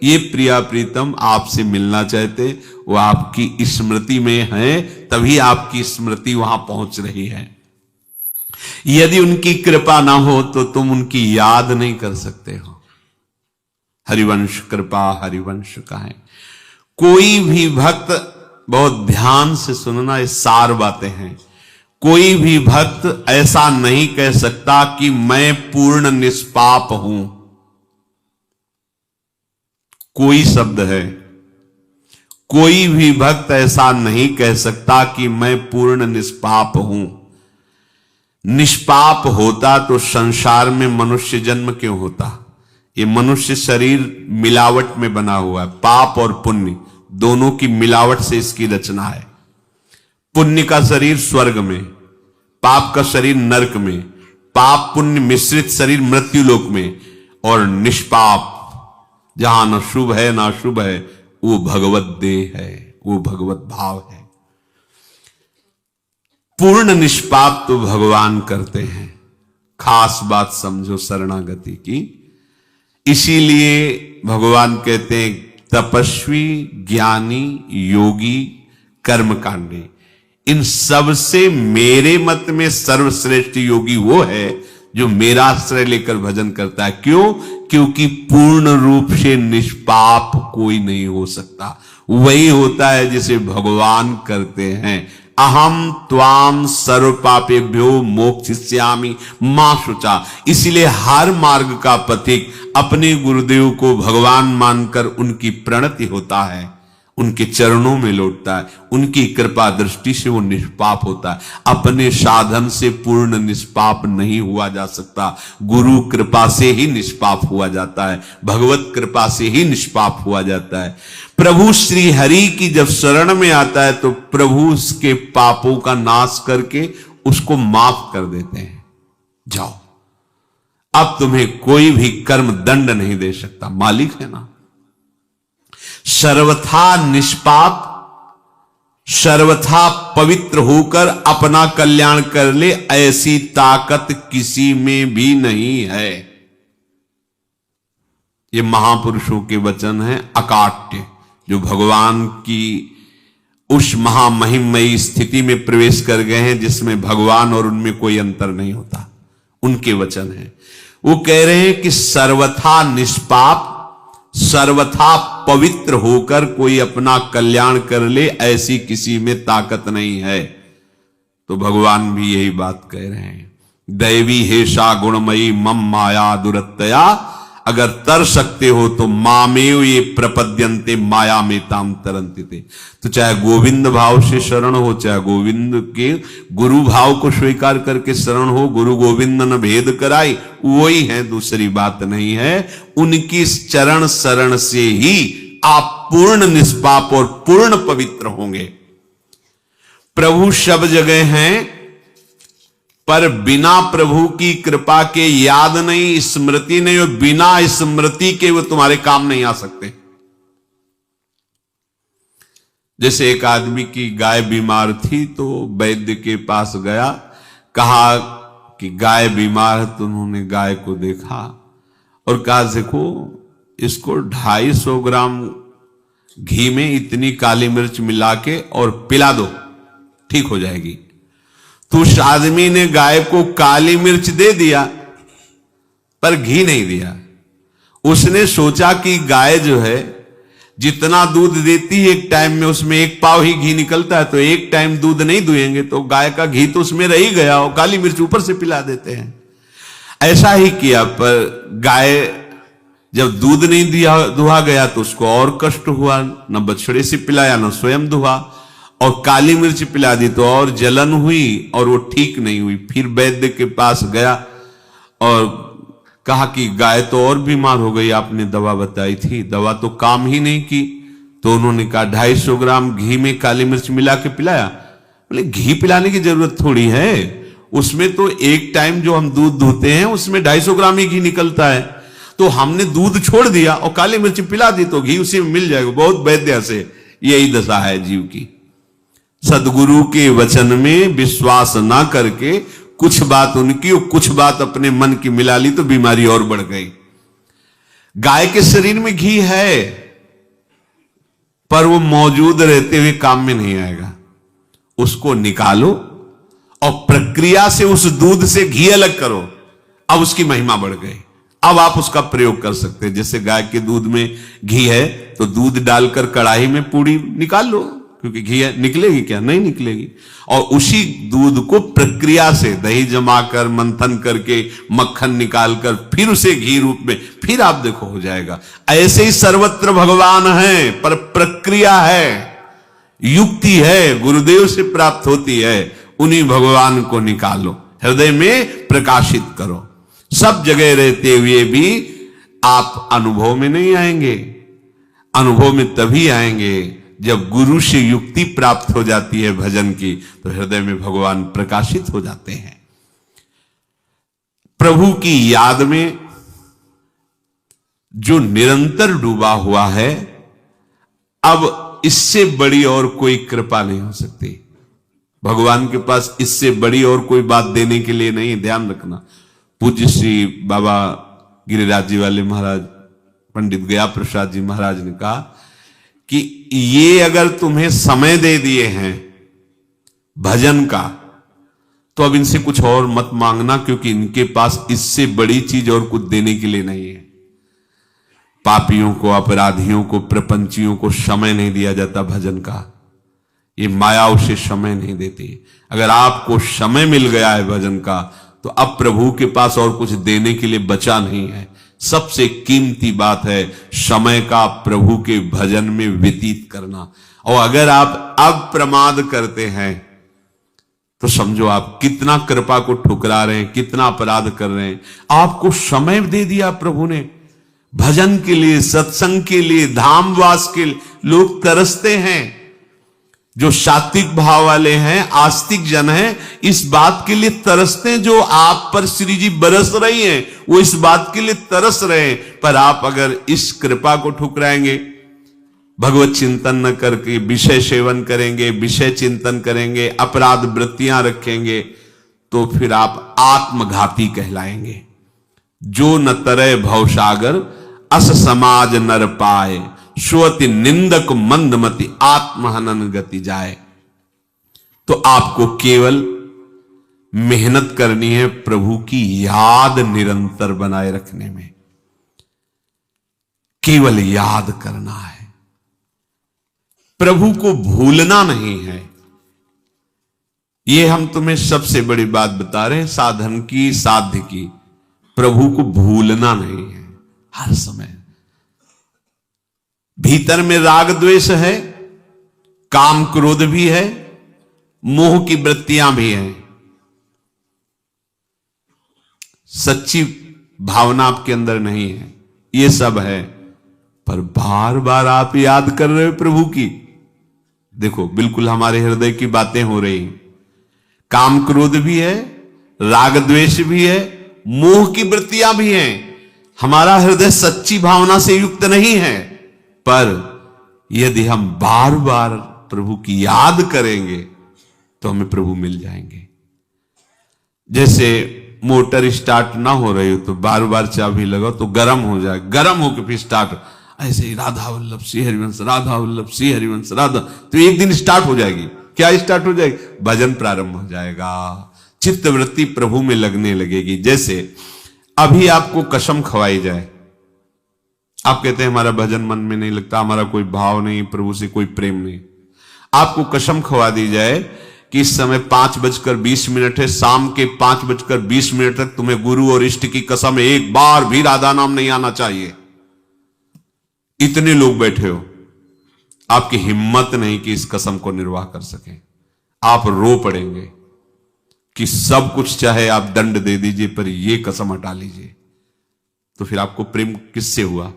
ये प्रिया प्रीतम आपसे मिलना चाहते, वो आपकी स्मृति में है, तभी आपकी स्मृति वहां पहुंच रही है। यदि उनकी कृपा ना हो तो तुम उनकी याद नहीं कर सकते हो। हरिवंश कृपा हरिवंश का है। कोई भी भक्त, बहुत ध्यान से सुनना, ये सार बातें हैं। कोई भी भक्त ऐसा नहीं कह सकता कि मैं पूर्ण निष्पाप हूं। कोई शब्द है, कोई भी भक्त ऐसा नहीं कह सकता कि मैं पूर्ण निष्पाप हूं। निष्पाप होता तो संसार में मनुष्य जन्म क्यों होता। ये मनुष्य शरीर मिलावट में बना हुआ है, पाप और पुण्य, दोनों की मिलावट से इसकी रचना है। पुण्य का शरीर स्वर्ग में, पाप का शरीर नरक में, पाप पुण्य मिश्रित शरीर मृत्युलोक में, और निष्पाप जहां न शुभ है न अशुभ है, वो भगवत देह है, वो भगवत भाव है। पूर्ण निष्पाप तो भगवान करते हैं। खास बात समझो शरणागति की। इसीलिए भगवान कहते हैं तपस्वी, ज्ञानी, योगी, कर्मकांडी, इन सब से मेरे मत में सर्वश्रेष्ठ योगी वो है जो मेरा आश्रय लेकर भजन करता है। क्यों? क्योंकि पूर्ण रूप से निष्पाप कोई नहीं हो सकता। वही होता है जिसे भगवान करते हैं। अहम त्वाम सर्व पापेभ्यो मोक्षयिष्यामि मा शुचा। इसलिए हर मार्ग का पथिक अपने गुरुदेव को भगवान मानकर उनकी प्रणति होता है, उनके चरणों में लौटता है, उनकी कृपा दृष्टि से वो निष्पाप होता है। अपने साधन से पूर्ण निष्पाप नहीं हुआ जा सकता, गुरु कृपा से ही निष्पाप हुआ जाता है, भगवत कृपा से ही निष्पाप हुआ जाता है। प्रभु श्री हरि की जब शरण में आता है तो प्रभु उसके पापों का नाश करके उसको माफ कर देते हैं। जाओ, अब तुम्हें कोई भी कर्म दंड नहीं दे सकता, मालिक है ना। सर्वथा निष्पाप, सर्वथा पवित्र होकर अपना कल्याण कर ले, ऐसी ताकत किसी में भी नहीं है। ये महापुरुषों के वचन हैं अकाट्य, जो भगवान की उस महामहिममयी स्थिति में प्रवेश कर गए हैं जिसमें भगवान और उनमें कोई अंतर नहीं होता। उनके वचन हैं। वो कह रहे हैं कि सर्वथा निष्पाप, सर्वथा पवित्र होकर कोई अपना कल्याण कर ले, ऐसी किसी में ताकत नहीं है। तो भगवान भी यही बात कह रहे हैं। दैवी हेषा गुणमयी मम माया दुरत्तया, अगर तर सकते हो तो मामेव ये प्रपद्यन्ते माया में ताम तरन्ति ते। तो चाहे गोविंद भाव से शरण हो, चाहे गोविंद के गुरु भाव को स्वीकार करके शरण हो, गुरु गोविंद न भेद कराई, वही है, दूसरी बात नहीं है। उनकी चरण शरण से ही आप पूर्ण निष्पाप और पूर्ण पवित्र होंगे। प्रभु सब जगह हैं, पर बिना प्रभु की कृपा के याद नहीं, स्मृति नहीं, और बिना स्मृति के वो तुम्हारे काम नहीं आ सकते। जैसे एक आदमी की गाय बीमार थी तो वैद्य के पास गया, कहा कि गाय बीमार है। तो उन्होंने गाय को देखा और कहा देखो, इसको 250 ग्राम घी में इतनी काली मिर्च मिला के और पिला दो, ठीक हो जाएगी। तो उस आदमी ने गाय को काली मिर्च दे दिया पर घी नहीं दिया। उसने सोचा कि गाय जो है जितना दूध देती है एक टाइम में उसमें 1 पाव ही घी निकलता है, तो एक टाइम दूध नहीं दुएंगे तो गाय का घी तो उसमें रह ही गया, और काली मिर्च ऊपर से पिला देते हैं। ऐसा ही किया, पर गाय जब दूध नहीं दिया दुहा गया तो उसको और कष्ट हुआ, न बछड़े से पिलाया न स्वयं दुहा, और काली मिर्च पिला दी तो और जलन हुई और वो ठीक नहीं हुई। फिर वैद्य के पास गया और कहा कि गाय तो और बीमार हो गई, आपने दवा बताई थी, दवा तो काम ही नहीं की। तो उन्होंने कहा 250 ग्राम घी में काली मिर्च मिला के पिलाया। बोले घी पिलाने की जरूरत थोड़ी है, उसमें तो एक टाइम जो हम दूध धोते हैं उसमें 250 ग्राम ही घी निकलता है, तो हमने दूध छोड़ दिया और काली मिर्च पिला दी तो घी उसी में मिल जाएगा। बहुत वैद्य से यही दशा है जीव की। सदगुरु के वचन में विश्वास ना करके कुछ बात उनकी और कुछ बात अपने मन की मिला ली तो बीमारी और बढ़ गई। गाय के शरीर में घी है पर वो मौजूद रहते हुए काम में नहीं आएगा। उसको निकालो और प्रक्रिया से उस दूध से घी अलग करो, अब उसकी महिमा बढ़ गई। अब आप उसका प्रयोग कर सकते हैं। जैसे गाय के दूध में घी है तो दूध डालकर कढ़ाई में पूड़ी निकाल लो, क्योंकि घी है, निकलेगी क्या? नहीं निकलेगी। और उसी दूध को प्रक्रिया से दही जमाकर मंथन करके मक्खन निकालकर फिर उसे घी रूप में फिर आप देखो हो जाएगा। ऐसे ही सर्वत्र भगवान है, पर प्रक्रिया है, युक्ति है, गुरुदेव से प्राप्त होती है। उन्हीं भगवान को निकालो, हृदय में प्रकाशित करो। सब जगह रहते हुए भी आप अनुभव में नहीं आएंगे। अनुभव में तभी आएंगे जब गुरु से युक्ति प्राप्त हो जाती है भजन की, तो हृदय में भगवान प्रकाशित हो जाते हैं। प्रभु की याद में जो निरंतर डूबा हुआ है, अब इससे बड़ी और कोई कृपा नहीं हो सकती। भगवान के पास इससे बड़ी और कोई बात देने के लिए नहीं। ध्यान रखना, पूज्य श्री बाबा गिरिराज जी वाले महाराज, पंडित गया प्रसाद जी महाराज ने कहा कि ये अगर तुम्हें समय दे दिए हैं भजन का, तो अब इनसे कुछ और मत मांगना, क्योंकि इनके पास इससे बड़ी चीज और कुछ देने के लिए नहीं है। पापियों को, अपराधियों को, प्रपंचियों को समय नहीं दिया जाता भजन का। ये माया उसे समय नहीं देती। अगर आपको समय मिल गया है भजन का, तो अब प्रभु के पास और कुछ देने के लिए बचा नहीं है। सबसे कीमती बात है समय का प्रभु के भजन में व्यतीत करना। और अगर आप अब प्रमाद करते हैं, तो समझो आप कितना कृपा को ठुकरा रहे हैं, कितना अपराध कर रहे हैं। आपको समय दे दिया प्रभु ने भजन के लिए, सत्संग के लिए, धामवास के लिए। लोग तरसते हैं, जो सात्विक भाव वाले हैं, आस्तिक जन हैं, इस बात के लिए तरसते हैं। जो आप पर श्री जी बरस रही हैं, वो इस बात के लिए तरस रहे हैं। पर आप अगर इस कृपा को ठुकराएंगे, भगवत चिंतन न करके विषय सेवन करेंगे, विषय चिंतन करेंगे, अपराध वृत्तियां रखेंगे, तो फिर आप आत्मघाती कहलाएंगे। जो न तरय भवसागर अस समाज नर पाए, स्वति निंदक मंदमति आत्महनन गति जाए। तो आपको केवल मेहनत करनी है प्रभु की याद निरंतर बनाए रखने में। केवल याद करना है, प्रभु को भूलना नहीं है। यह हम तुम्हें सबसे बड़ी बात बता रहे हैं, साधन की, साध्य की। प्रभु को भूलना नहीं है हर समय। भीतर में राग द्वेष है, काम क्रोध भी है, मोह की वृत्तियां भी हैं। सच्ची भावना आपके अंदर नहीं है, ये सब है। पर बार बार आप याद कर रहे हो प्रभु की। देखो, बिल्कुल हमारे हृदय की बातें हो रही हैं। काम क्रोध भी है, राग द्वेष भी है, मोह की वृत्तियां भी हैं। हमारा हृदय सच्ची भावना से युक्त नहीं है। पर यदि हम बार बार प्रभु की याद करेंगे, तो हमें प्रभु मिल जाएंगे। जैसे मोटर स्टार्ट ना हो रही हो, तो बार बार चाबी लगाओ तो गर्म हो जाए, गर्म होकर फिर स्टार्ट। ऐसे ही राधा वल्लभ श्री हरिवंश, राधा वल्लभ श्री हरिवंश, राधा, तो एक दिन स्टार्ट हो जाएगी। क्या स्टार्ट हो जाएगी? भजन प्रारंभ हो जाएगा, चित्त वृत्ति प्रभु में लगने लगेगी। जैसे अभी आपको कसम खवाई जाए, आप कहते हैं हमारा भजन मन में नहीं लगता, हमारा कोई भाव नहीं, प्रभु से कोई प्रेम नहीं। आपको कसम खवा दी जाए कि इस समय 5:20 है, शाम के 5:20 तक तुम्हें गुरु और इष्ट की कसम एक बार भी राधा नाम नहीं आना चाहिए। इतने लोग बैठे हो, आपकी हिम्मत नहीं कि इस कसम को निर्वाह कर सके। आप रो पड़ेंगे कि सब कुछ चाहे आप दंड दे दीजिए, पर यह कसम हटा लीजिए। तो फिर आपको प्रेम किससे हुआ?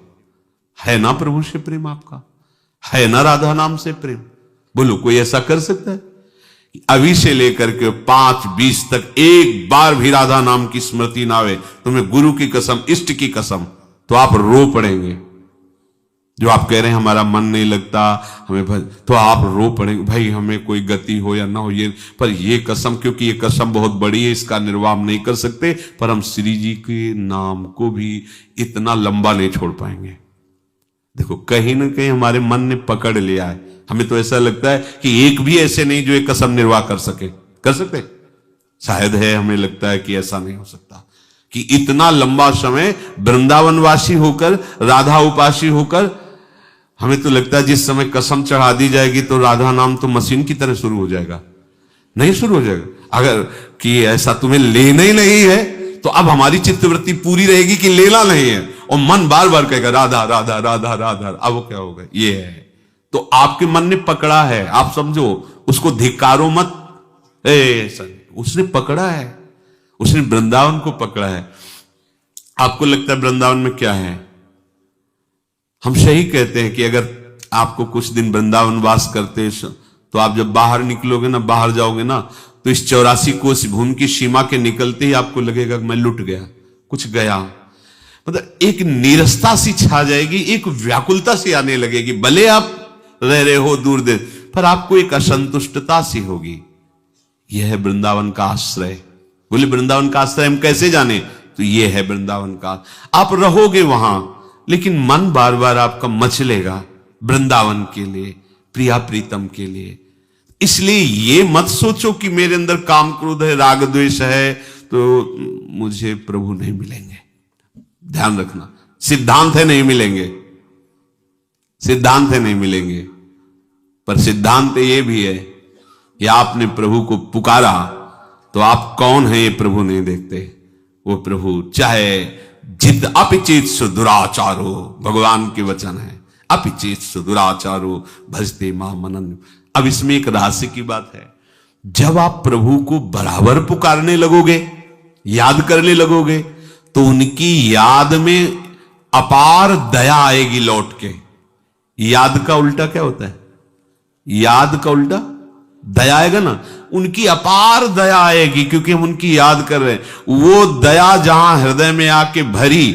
है ना प्रभु से प्रेम आपका? है ना राधा नाम से प्रेम? बोलो, कोई ऐसा कर सकता है? अभी से लेकर के 5:20 तक एक बार भी राधा नाम की स्मृति ना आवे, तुम्हें गुरु की कसम, इष्ट की कसम, तो आप रो पड़ेंगे। जो आप कह रहे हैं हमारा मन नहीं लगता हमें, तो आप रो पड़ेंगे। भाई हमें कोई गति हो या ना हो, ये पर ये कसम, क्योंकि ये कसम बहुत बड़ी है, इसका निर्वाह नहीं कर सकते, पर हम श्री जी के नाम को भी इतना लंबा नहीं छोड़ पाएंगे। देखो, कहीं ना कहीं हमारे मन ने पकड़ लिया है। हमें तो ऐसा लगता है कि एक भी ऐसे नहीं जो एक कसम निर्वाह कर सके। कर सकते? शायद है, हमें लगता है कि ऐसा नहीं हो सकता कि इतना लंबा समय वृंदावनवासी होकर, राधा उपासी होकर, हमें तो लगता है जिस समय कसम चढ़ा दी जाएगी तो राधा नाम तो मशीन की तरह शुरू हो जाएगा। नहीं शुरू हो जाएगा। अगर कि ऐसा तुम्हें लेना ही नहीं है, तो अब हमारी चित्तवृत्ति पूरी रहेगी कि लेना नहीं है, और मन बार बार कहेगा राधा राधा राधा राधा। अब वो क्या होगा? ये है। तो आपके मन ने पकड़ा है, आप समझो, उसको धिक्कारो मत। उसने पकड़ा है, उसने वृंदावन को पकड़ा है। आपको लगता है वृंदावन में क्या है? हम सही कहते हैं कि अगर आपको कुछ दिन वृंदावन वास करते तो आप जब बाहर निकलोगे ना, बाहर जाओगे ना, तो इस 84 कोस भूमि की सीमा के निकलते ही आपको लगेगा कि मैं लुट गया, कुछ गया। मतलब एक नीरसता सी छा जाएगी, एक व्याकुलता सी आने लगेगी। भले आप रह रहे हो दूर देश, पर आपको एक असंतुष्टता सी होगी। यह है वृंदावन का आश्रय। बोले वृंदावन का आश्रय हम कैसे जाने? तो यह है वृंदावन का। आप रहोगे वहां, लेकिन मन बार बार आपका मचलेगा वृंदावन के लिए, प्रिया प्रीतम के लिए। इसलिए ये मत सोचो कि मेरे अंदर काम क्रोध है, राग द्वेष है, तो मुझे प्रभु नहीं मिलेंगे। ध्यान रखना, सिद्धांत है नहीं मिलेंगे, सिद्धांत है नहीं मिलेंगे, पर सिद्धांत ये भी है कि आपने प्रभु को पुकारा तो आप कौन है ये प्रभु नहीं देखते। वो प्रभु चाहे जिद अपिचित सुदुराचारो, भगवान के वचन है, अपिचित सुदुराचारो भजते मां मनन। अब इसमें एक रहस्य की बात है, जब आप प्रभु को बराबर पुकारने लगोगे, याद करने लगोगे, तो उनकी याद में अपार दया आएगी लौट के। याद का उल्टा क्या होता है? याद का उल्टा दया आएगा ना। उनकी अपार दया आएगी क्योंकि हम उनकी याद कर रहे हैं। वो दया जहां हृदय में आके भरी,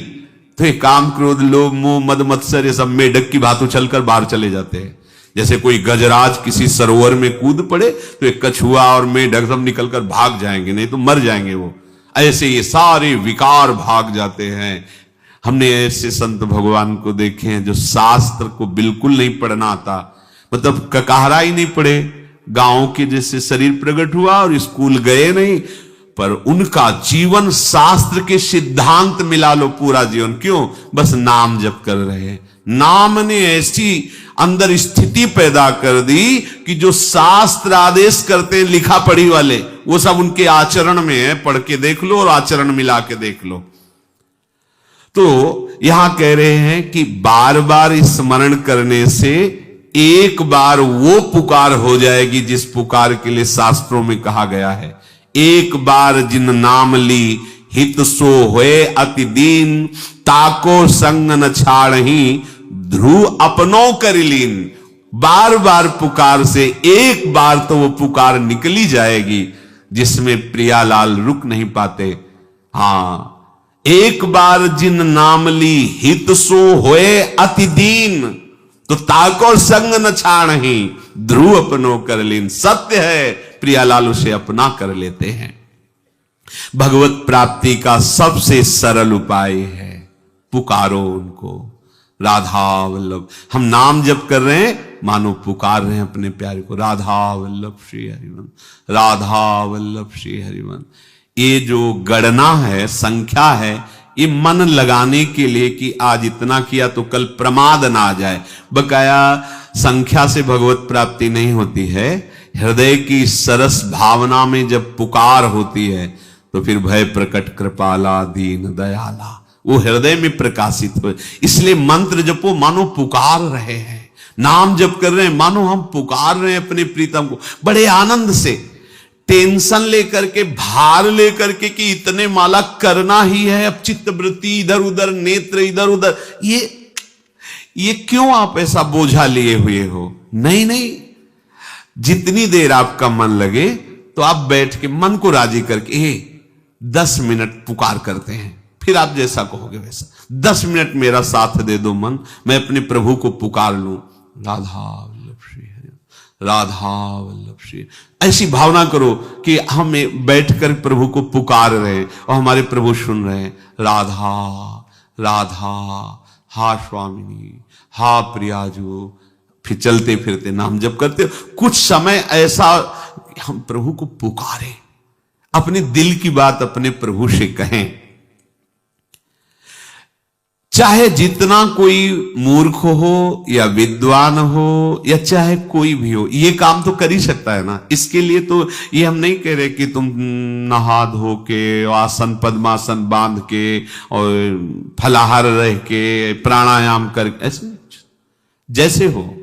तो ये काम क्रोध लोभ मोह मद मत्सर ये सब मेढक की भांति उछलकर बाहर चले जाते हैं। जैसे कोई गजराज किसी सरोवर में कूद पड़े तो एक कछुआ और मेढक सब निकलकर भाग जाएंगे, नहीं तो मर जाएंगे वो। ऐसे ये सारे विकार भाग जाते हैं। हमने ऐसे संत भगवान को देखे हैं जो शास्त्र को बिल्कुल नहीं पढ़ना आता, मतलब ककाहरा ही नहीं पढ़े, गांव के जैसे शरीर प्रकट हुआ और स्कूल गए नहीं, पर उनका जीवन शास्त्र के सिद्धांत मिला लो पूरा जीवन। क्यों? बस नाम जप कर रहे हैं। नाम ने ऐसी अंदर स्थिति पैदा कर दी कि जो शास्त्र आदेश करते हैं लिखा पढ़ी वाले, वो सब उनके आचरण में है। पढ़ के देख लो और आचरण मिला के देख लो। तो यहां कह रहे हैं कि बार बार स्मरण करने से एक बार वो पुकार हो जाएगी जिस पुकार के लिए शास्त्रों में कहा गया है। एक बार जिन नाम ली हित सो होए अति दीन, ताको संग न छाड़ही ध्रुव अपनो कर लीन। बार बार पुकार से एक बार तो वो पुकार निकली जाएगी जिसमें प्रियालाल रुक नहीं पाते। हां, एक बार जिन नाम ली हित सो होए अति दीन, तो ताको संग न छाड़ही ध्रुव अपनो कर लीन। सत्य है, प्रियालाल उसे अपना कर लेते हैं। भगवत प्राप्ति का सबसे सरल उपाय है पुकारो उनको। राधा वल्लभ, हम नाम जप कर रहे हैं, मानो पुकार रहे हैं अपने प्यारे को। Radha Vallabh Shri everyone, Radha Vallabh Shri everyone. ये जो गणना है, संख्या है, ये मन लगाने के लिए कि आज इतना किया तो कल प्रमाद ना आ जाए। बकाया संख्या से भगवत प्राप्ति नहीं होती है। हृदय की सरस भावना में जब पुकार होती है तो फिर भय प्रकट कृपाला दीन दयाला वो हृदय में प्रकाशित हो। इसलिए मंत्र जपो मानो पुकार रहे हैं, नाम जप कर रहे हैं मानो हम पुकार रहे हैं अपने प्रीतम को, बड़े आनंद से। टेंशन लेकर के, भार लेकर के कि इतने माला करना ही है, अब चित्त वृत्ति इधर उधर, नेत्र इधर उधर, ये क्यों आप ऐसा बोझा लिए हुए हो? नहीं नहीं, जितनी देर आपका मन लगे तो आप बैठ के मन को राजी करके 10 मिनट पुकार करते हैं, फिर आप जैसा कहोगे वैसा। 10 मिनट मेरा साथ दे दो मन, मैं अपने प्रभु को पुकार लूं। राधा वल्लभ श्री हरि, राधा वल्लभ श्री। ऐसी भावना करो कि हम बैठकर प्रभु को पुकार रहे हैं और हमारे प्रभु सुन रहे हैं। राधा राधा, हा स्वामिनी, हा प्रियाजू। फिर चलते फिरते नाम जप करते हो। कुछ समय ऐसा हम प्रभु को पुकारें, अपने दिल की बात अपने प्रभु से कहें। चाहे जितना कोई मूर्ख हो या विद्वान हो या चाहे कोई भी हो, ये काम तो कर ही सकता है ना। इसके लिए तो ये हम नहीं कह रहे कि तुम नहा धो के आसन पद्मासन बांध के और फलाहार रह के प्राणायाम कर, ऐसे जैसे हो,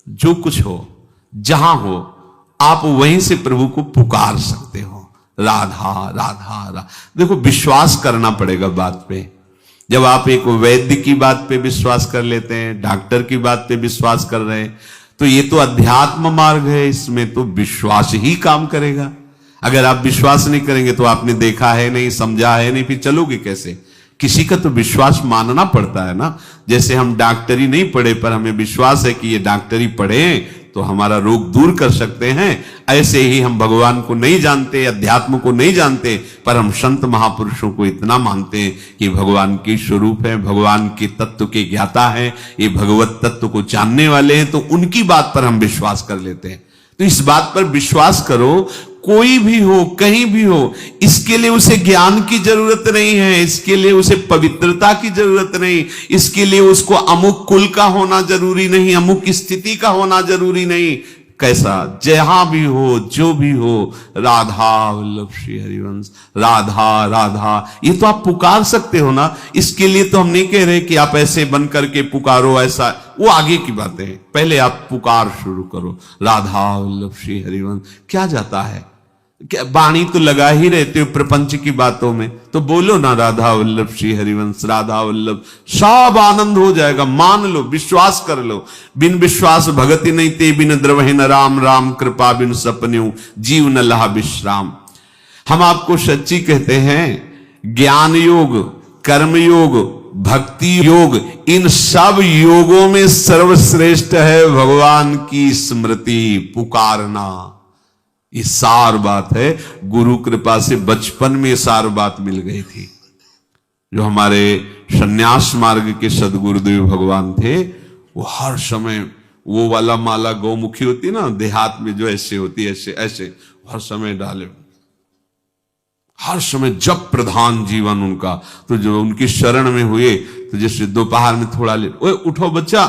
जो कुछ हो, जहां हो, आप वहीं से प्रभु को पुकार सकते हो। राधा राधा राधा। देखो विश्वास करना पड़ेगा बात पे। जब आप एक वैद्य की बात पे विश्वास कर लेते हैं, डॉक्टर की बात पे विश्वास कर रहे हैं, तो ये तो अध्यात्म मार्ग है, इसमें तो विश्वास ही काम करेगा। अगर आप विश्वास नहीं करेंगे तो आपने देखा है नहीं, समझा है नहीं, फिर चलोगे कैसे? किसी का तो विश्वास मानना पड़ता है ना। जैसे हम डॉक्टरी नहीं पढ़े पर हमें विश्वास है कि ये डॉक्टरी पढ़े तो हमारा रोग दूर कर सकते हैं, ऐसे ही हम भगवान को नहीं जानते, अध्यात्म को नहीं जानते, पर हम संत महापुरुषों को इतना मानते हैं कि भगवान के स्वरूप है, भगवान के तत्व के ज्ञाता है, ये भगवत तत्व को जानने वाले हैं, तो उनकी बात पर हम विश्वास कर लेते हैं। तो इस बात पर विश्वास करो, कोई भी हो, कहीं भी हो, इसके लिए उसे ज्ञान की जरूरत नहीं है, इसके लिए उसे पवित्रता की जरूरत नहीं, इसके लिए उसको अमुक कुल का होना जरूरी नहीं, अमुक स्थिति का होना जरूरी नहीं। कैसा जहां भी हो, जो भी हो, राधा वल्लभ श्री हरिवंश, राधा राधा, ये तो आप पुकार सकते हो ना। इसके लिए तो हम नहीं कह रहे कि आप ऐसे बन करके पुकारो, ऐसा वो आगे की बातें हैं। पहले आप पुकार शुरू करो, राधा वल्लभ श्री हरिवंश। क्या जाता है, क्या वाणी तो लगा ही रहते हो प्रपंच की बातों में, तो बोलो ना राधा वल्लभ श्री हरिवंश, राधा वल्लभ, सब आनंद हो जाएगा। मान लो, विश्वास कर लो। बिन विश्वास भगति नहीं ते, बिन द्रवहि न राम, राम कृपा बिन सपन्यू, जीव न लहा विश्राम। हम आपको सच्ची कहते हैं, ज्ञान योग, कर्म योग, भक्ति योग, इन सब योगों में सर्वश्रेष्ठ है भगवान की स्मृति, पुकारना। ये सार बात है। गुरु कृपा से बचपन में सार बात मिल गई थी। जो हमारे सन्यास मार्ग के सदगुरुदेव भगवान थे, वो हर समय वो वाला माला गौमुखी होती ना देहात में, जो ऐसे होती, ऐसे ऐसे हर समय डाले, हर समय जब प्रधान जीवन उनका। तो जो उनकी शरण में हुए तो जैसे दोपहर में थोड़ा ले, ओए उठो बच्चा,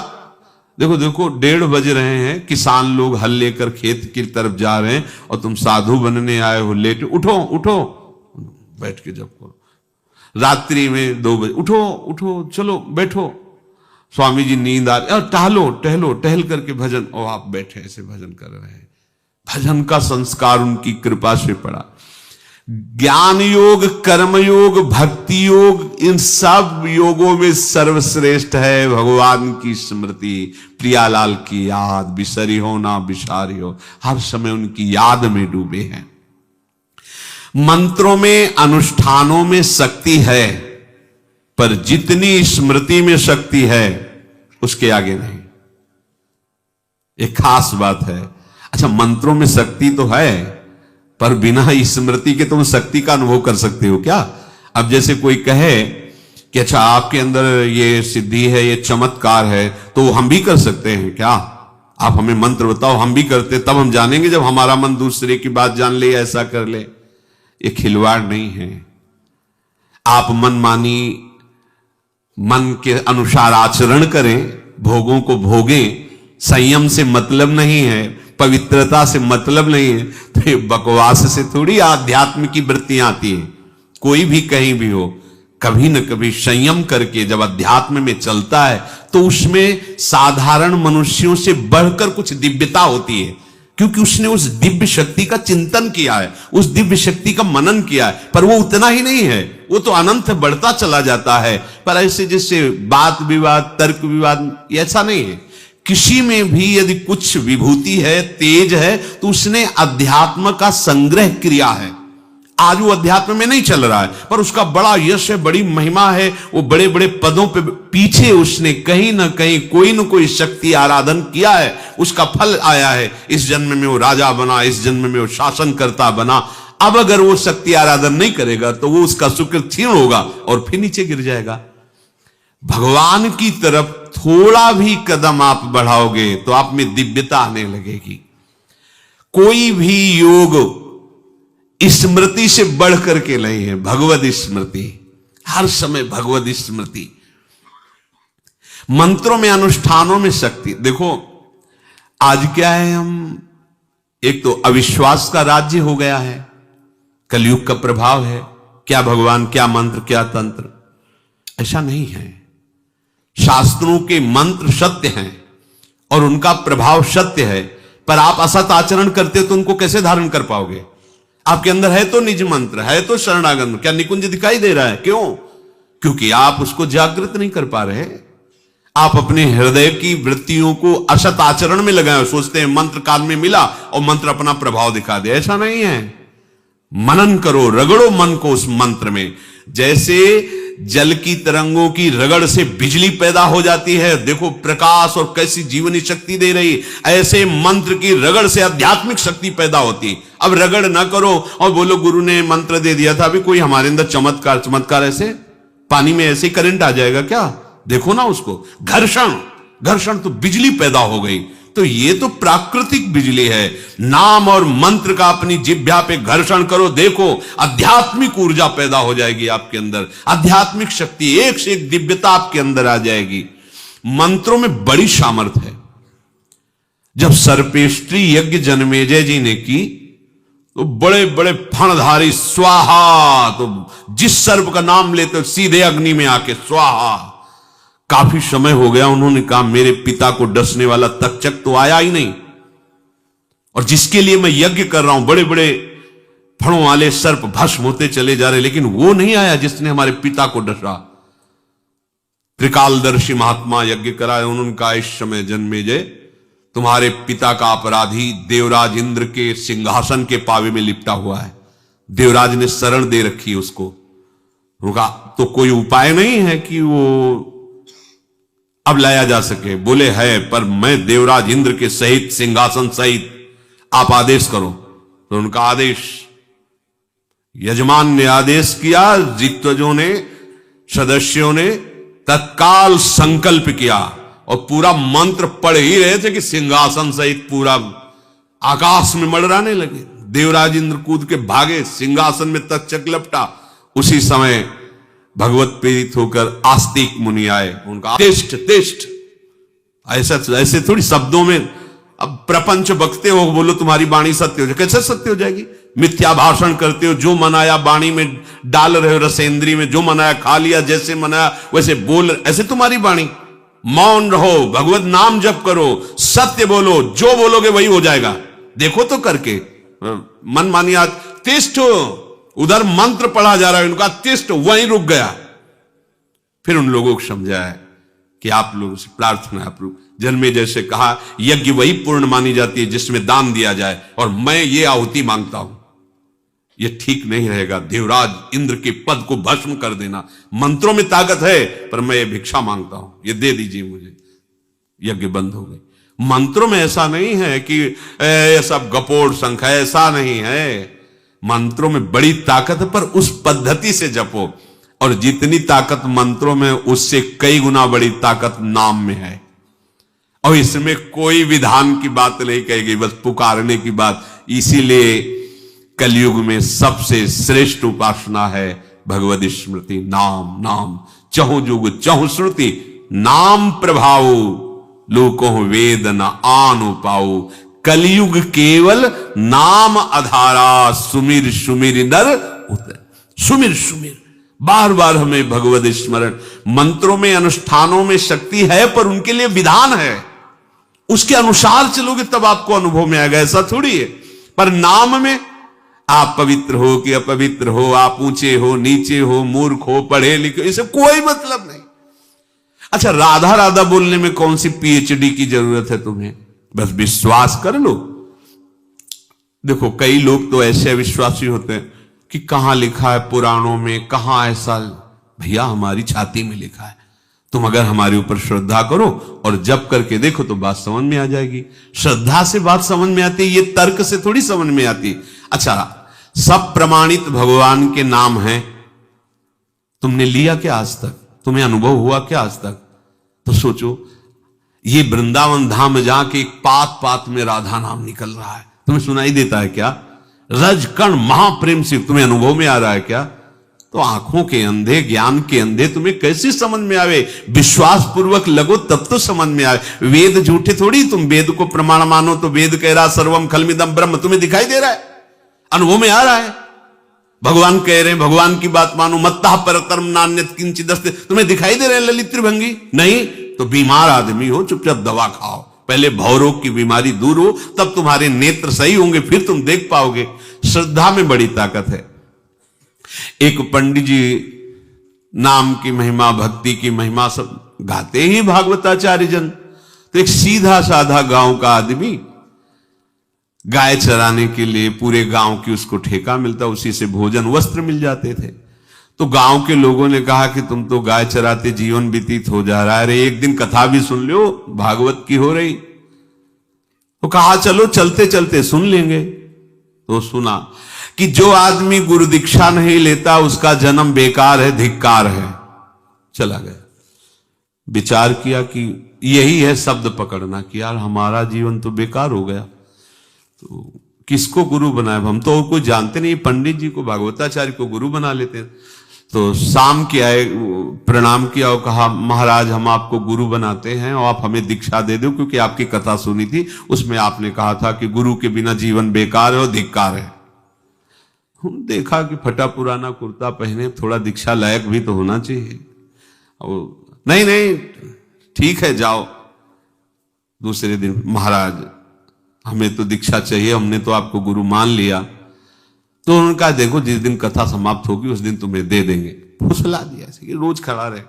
देखो देखो 1:30 बज रहे हैं, किसान लोग हल लेकर खेत की तरफ जा रहे हैं और तुम साधु बनने आए हो लेट, उठो उठो, बैठ के जब करो। रात्रि में 2 बजे उठो उठो, चलो बैठो, स्वामी जी नींद आ रही, टहलो टहलो, टहल करके भजन, और आप बैठे ऐसे भजन कर रहे हैं। भजन का संस्कार उनकी कृपा से पड़ा। ज्ञान योग, कर्म योग, भक्ति योग, इन सब योगों में सर्वश्रेष्ठ है भगवान की स्मृति, प्रियालाल की याद। बिसरी हो ना बिसारी हो, हर समय उनकी याद में डूबे हैं। मंत्रों में, अनुष्ठानों में शक्ति है, पर जितनी स्मृति में शक्ति है उसके आगे नहीं। एक खास बात है। अच्छा, मंत्रों में शक्ति तो है, पर बिना स्मृति के तुम शक्ति का अनुभव कर सकते हो क्या? अब जैसे कोई कहे कि अच्छा आपके अंदर ये सिद्धि है, ये चमत्कार है, तो हम भी कर सकते हैं क्या? आप हमें मंत्र बताओ, हम भी करते, तब हम जानेंगे जब हमारा मन दूसरे की बात जान ले, ऐसा कर ले। ये खिलवाड़ नहीं है। आप मनमानी, मन के अनुसार आचरण करें, भोगों को भोगें, संयम से मतलब नहीं है, पवित्रता से मतलब नहीं है, तो ये बकवास से थोड़ी आध्यात्म की वृत्तियां आती है। कोई भी कहीं भी हो, कभी न कभी संयम करके जब अध्यात्म में चलता है तो उसमें साधारण मनुष्यों से बढ़कर कुछ दिव्यता होती है, क्योंकि उसने उस दिव्य शक्ति का चिंतन किया है, उस दिव्य शक्ति का मनन किया है। पर वो उतना ही नहीं है, वो तो अनंत बढ़ता चला जाता है। पर ऐसे जैसे बात विवाद, तर्क विवाद, ऐसा नहीं है। किसी में भी यदि कुछ विभूति है, तेज है, तो उसने अध्यात्म का संग्रह किया है। आज वो अध्यात्म में नहीं चल रहा है, पर उसका बड़ा यश है, बड़ी महिमा है, वो बड़े बड़े पदों पे पीछे उसने कहीं ना कहीं कोई न कोई शक्ति आराधन किया है, उसका फल आया है। इस जन्म में वो राजा बना, इस जन्म में वो शासनकर्ता बना। अब अगर वो शक्ति आराधन नहीं करेगा तो वो उसका शुक्र क्षीण होगा और फिर नीचे गिर जाएगा। भगवान की तरफ थोड़ा भी कदम आप बढ़ाओगे तो आप में दिव्यता आने लगेगी। कोई भी योग स्मृति से बढ़ करके नहीं है, भगवत स्मृति, हर समय भगवत स्मृति। मंत्रों में, अनुष्ठानों में शक्ति। देखो आज क्या है, हम एक तो अविश्वास का राज्य हो गया है, कलयुग का प्रभाव है, क्या भगवान, क्या मंत्र, क्या तंत्र, ऐसा नहीं है। शास्त्रों के मंत्र सत्य हैं और उनका प्रभाव सत्य है, पर आप असत आचरण करते हो तो उनको कैसे धारण कर पाओगे? आपके अंदर है तो निज मंत्र, है तो शरणागत, क्या निकुंज दिखाई दे रहा है? क्यों? क्योंकि आप उसको जागृत नहीं कर पा रहे। आप अपने हृदय की वृत्तियों को असत आचरण में लगाए, सोचते हैं मंत्र काल में मिला और मंत्र अपना प्रभाव दिखा दे। ऐसा नहीं है। मनन करो, रगड़ो मन को उस मंत्र में। जैसे जल की तरंगों की रगड़ से बिजली पैदा हो जाती है, देखो प्रकाश और कैसी जीवनी शक्ति दे रही, ऐसे मंत्र की रगड़ से आध्यात्मिक शक्ति पैदा होती। अब रगड़ ना करो और बोलो गुरु ने मंत्र दे दिया था, अभी कोई हमारे अंदर चमत्कार ऐसे पानी में ऐसे करंट आ जाएगा क्या? देखो ना उसको, घर्षण तो बिजली पैदा हो गई। तो ये तो प्राकृतिक बिजली है। नाम और मंत्र का अपनी जिह्वा पे घर्षण करो, देखो आध्यात्मिक ऊर्जा पैदा हो जाएगी आपके अंदर, आध्यात्मिक शक्ति, एक से एक दिव्यता आपके अंदर आ जाएगी। मंत्रों में बड़ी सामर्थ्य है। जब सर्पेष्टि यज्ञ जन्मेजय जी ने की तो बड़े बड़े फणधारी स्वाहा, तो जिस सर्प का नाम लेते सीधे अग्नि में आके स्वाहा। काफी समय हो गया, उन्होंने कहा मेरे पिता को डसने वाला तक्षक तो आया ही नहीं, और जिसके लिए मैं यज्ञ कर रहा हूं, बड़े बड़े फणों वाले सर्प भस्म होते चले जा रहे, लेकिन वो नहीं आया जिसने हमारे पिता को डसा। त्रिकालदर्शी महात्मा यज्ञ कराए। उन्होंने कहा इस समय जन्मेजय तुम्हारे पिता का अपराधी देवराज इंद्र के सिंहासन के पावे में लिपटा हुआ है। देवराज ने शरण दे रखी है उसको। उनका तो कोई उपाय नहीं है कि वो अब लाया जा सके। बोले है, पर मैं देवराज इंद्र के सहित सिंहासन सहित आप आदेश करो। तो उनका आदेश, यजमान ने आदेश किया, जित्वजों ने, सदस्यों ने तत्काल संकल्प किया और पूरा मंत्र पढ़ ही रहे थे कि सिंहासन सहित पूरा आकाश में मंडराने लगे। देवराज इंद्र कूद के भागे, सिंहासन में तक्षक लपटा। उसी समय भगवत प्रेरित होकर आस्तिक मुनि आए। उनका तिष्ठ ऐसे थोड़ी शब्दों में अब प्रपंच बकते हो, बोलो तुम्हारी वाणी सत्य हो जाए। कैसे सत्य हो जाएगी? मिथ्या भाषण करते हो, जो मनाया वाणी में डाल रहे हो, रसेंद्री में जो मनाया खा लिया, जैसे मनाया वैसे बोल, ऐसे तुम्हारी वाणी। मौन रहो, भगवत नाम जप करो, सत्य बोलो, जो बोलोगे वही हो जाएगा। देखो तो करके मन मानी। आज तिष्ठ, उधर मंत्र पढ़ा जा रहा है, उनका तिष्ठ वहीं रुक गया। फिर उन लोगों को समझाया कि आप लोगों से प्रार्थना, आप लोग जन्मेजय से कहा यज्ञ वही पूर्ण मानी जाती है जिसमें दान दिया जाए, और मैं ये आहुति मांगता हूं। ये ठीक नहीं रहेगा, देवराज इंद्र के पद को भस्म कर देना। मंत्रों में ताकत है, पर मैं ये भिक्षा मांगता हूं, ये दे दीजिए मुझे। यज्ञ बंद हो गई। मंत्रों में ऐसा नहीं है कि ये सब गपोड़ शंख है, ऐसा नहीं है। मंत्रों में बड़ी ताकत है, पर उस पद्धति से जपो। और जितनी ताकत मंत्रों में, उससे कई गुना बड़ी ताकत नाम में है। और इसमें कोई विधान की बात नहीं कहेगी, बस पुकारने की बात। इसीलिए कलयुग में सबसे श्रेष्ठ उपासना है भगवद स्मृति। नाम नाम चहु जुग चहु श्रुति, नाम प्रभाव लोको वेद न आनु पाऊ। कलयुग केवल नाम आधारा, सुमिर सुमिर नर उतर। सुमिर सुमिर, बार बार हमें भगवद स्मरण। मंत्रों में, अनुष्ठानों में शक्ति है, पर उनके लिए विधान है। उसके अनुसार चलोगे तब आपको अनुभव में आएगा, ऐसा थोड़ी है। पर नाम में आप पवित्र हो कि अपवित्र हो, आप ऊंचे हो नीचे हो, मूर्ख हो पढ़े लिखे, इसे कोई मतलब नहीं। अच्छा, राधा राधा बोलने में कौन सी पीएचडी की जरूरत है तुम्हें? बस विश्वास कर लो। देखो, कई लोग तो ऐसे विश्वासी होते हैं कि कहां लिखा है पुराणों में, कहां ऐसा। भैया, हमारी छाती में लिखा है। तुम अगर हमारे ऊपर श्रद्धा करो और जप करके देखो तो बात समझ में आ जाएगी। श्रद्धा से बात समझ में आती है, ये तर्क से थोड़ी समझ में आती। अच्छा, सब प्रमाणित भगवान के नाम हैं, तुमने लिया क्या आज तक? तुम्हें अनुभव हुआ क्या आज तक? तो सोचो, ये वृंदावन धाम में जाके एक पात पात में राधा नाम निकल रहा है, तुम्हें सुनाई देता है क्या? रजकण महाप्रेम से तुम्हें अनुभव में आ रहा है क्या? तो आंखों के अंधे, ज्ञान के अंधे तुम्हें कैसे समझ में आवे? विश्वास पूर्वक लगो तब तो समझ में आए। वेद झूठे थोड़ी, तुम वेद को प्रमाण मानो तो वेद कह रहा सर्वम खलमिदम ब्रह्म, तुम्हें दिखाई दे रहा है, अनुभव में आ रहा है। भगवान कह रहे हैं भगवान की बात मानो, मत्ता परतरम नान्यत किंचित दस्ते, तुम्हें दिखाई दे रहे हैं ललित त्रिभंगी? नहीं तो बीमार आदमी हो, चुपचाप दवा खाओ, पहले भवरोग की बीमारी दूर हो, तब तुम्हारे नेत्र सही होंगे, फिर तुम देख पाओगे। श्रद्धा में बड़ी ताकत है। एक पंडित जी नाम की महिमा, भक्ति की महिमा सब गाते ही भागवताचार्य जन। तो एक सीधा साधा गांव का आदमी गाय चराने के लिए पूरे गांव की उसको ठेका मिलता, उसी से भोजन वस्त्र मिल जाते थे। तो गांव के लोगों ने कहा कि तुम तो गाय चराते जीवन व्यतीत हो जा रहा है, अरे एक दिन कथा भी सुन लो, भागवत की हो रही। तो कहा चलो चलते चलते सुन लेंगे। तो सुना कि जो आदमी गुरु दीक्षा नहीं लेता उसका जन्म बेकार है, धिक्कार है। चला गया, विचार किया कि यही है शब्द पकड़ना कि यार हमारा जीवन तो बेकार हो गया, तो किसको गुरु बनाए? हम तो और कोई जानते नहीं, पंडित जी को, भागवताचार्य को गुरु बना लेते हैं। तो शाम के आए, प्रणाम किया और कहा महाराज हम आपको गुरु बनाते हैं और आप हमें दीक्षा दे दो, क्योंकि आपकी कथा सुनी थी, उसमें आपने कहा था कि गुरु के बिना जीवन बेकार है और धिक्कार है। हम देखा कि फटा पुराना कुर्ता पहने, थोड़ा दीक्षा लायक भी तो होना चाहिए। और नहीं नहीं ठीक है जाओ। दूसरे दिन महाराज हमें तो दीक्षा चाहिए, हमने तो आपको गुरु मान लिया। तो उन्होंने कहा देखो जिस दिन कथा समाप्त होगी उस दिन तुम्हें दे देंगे। फुसला दिया कि रोज खड़ा रहे।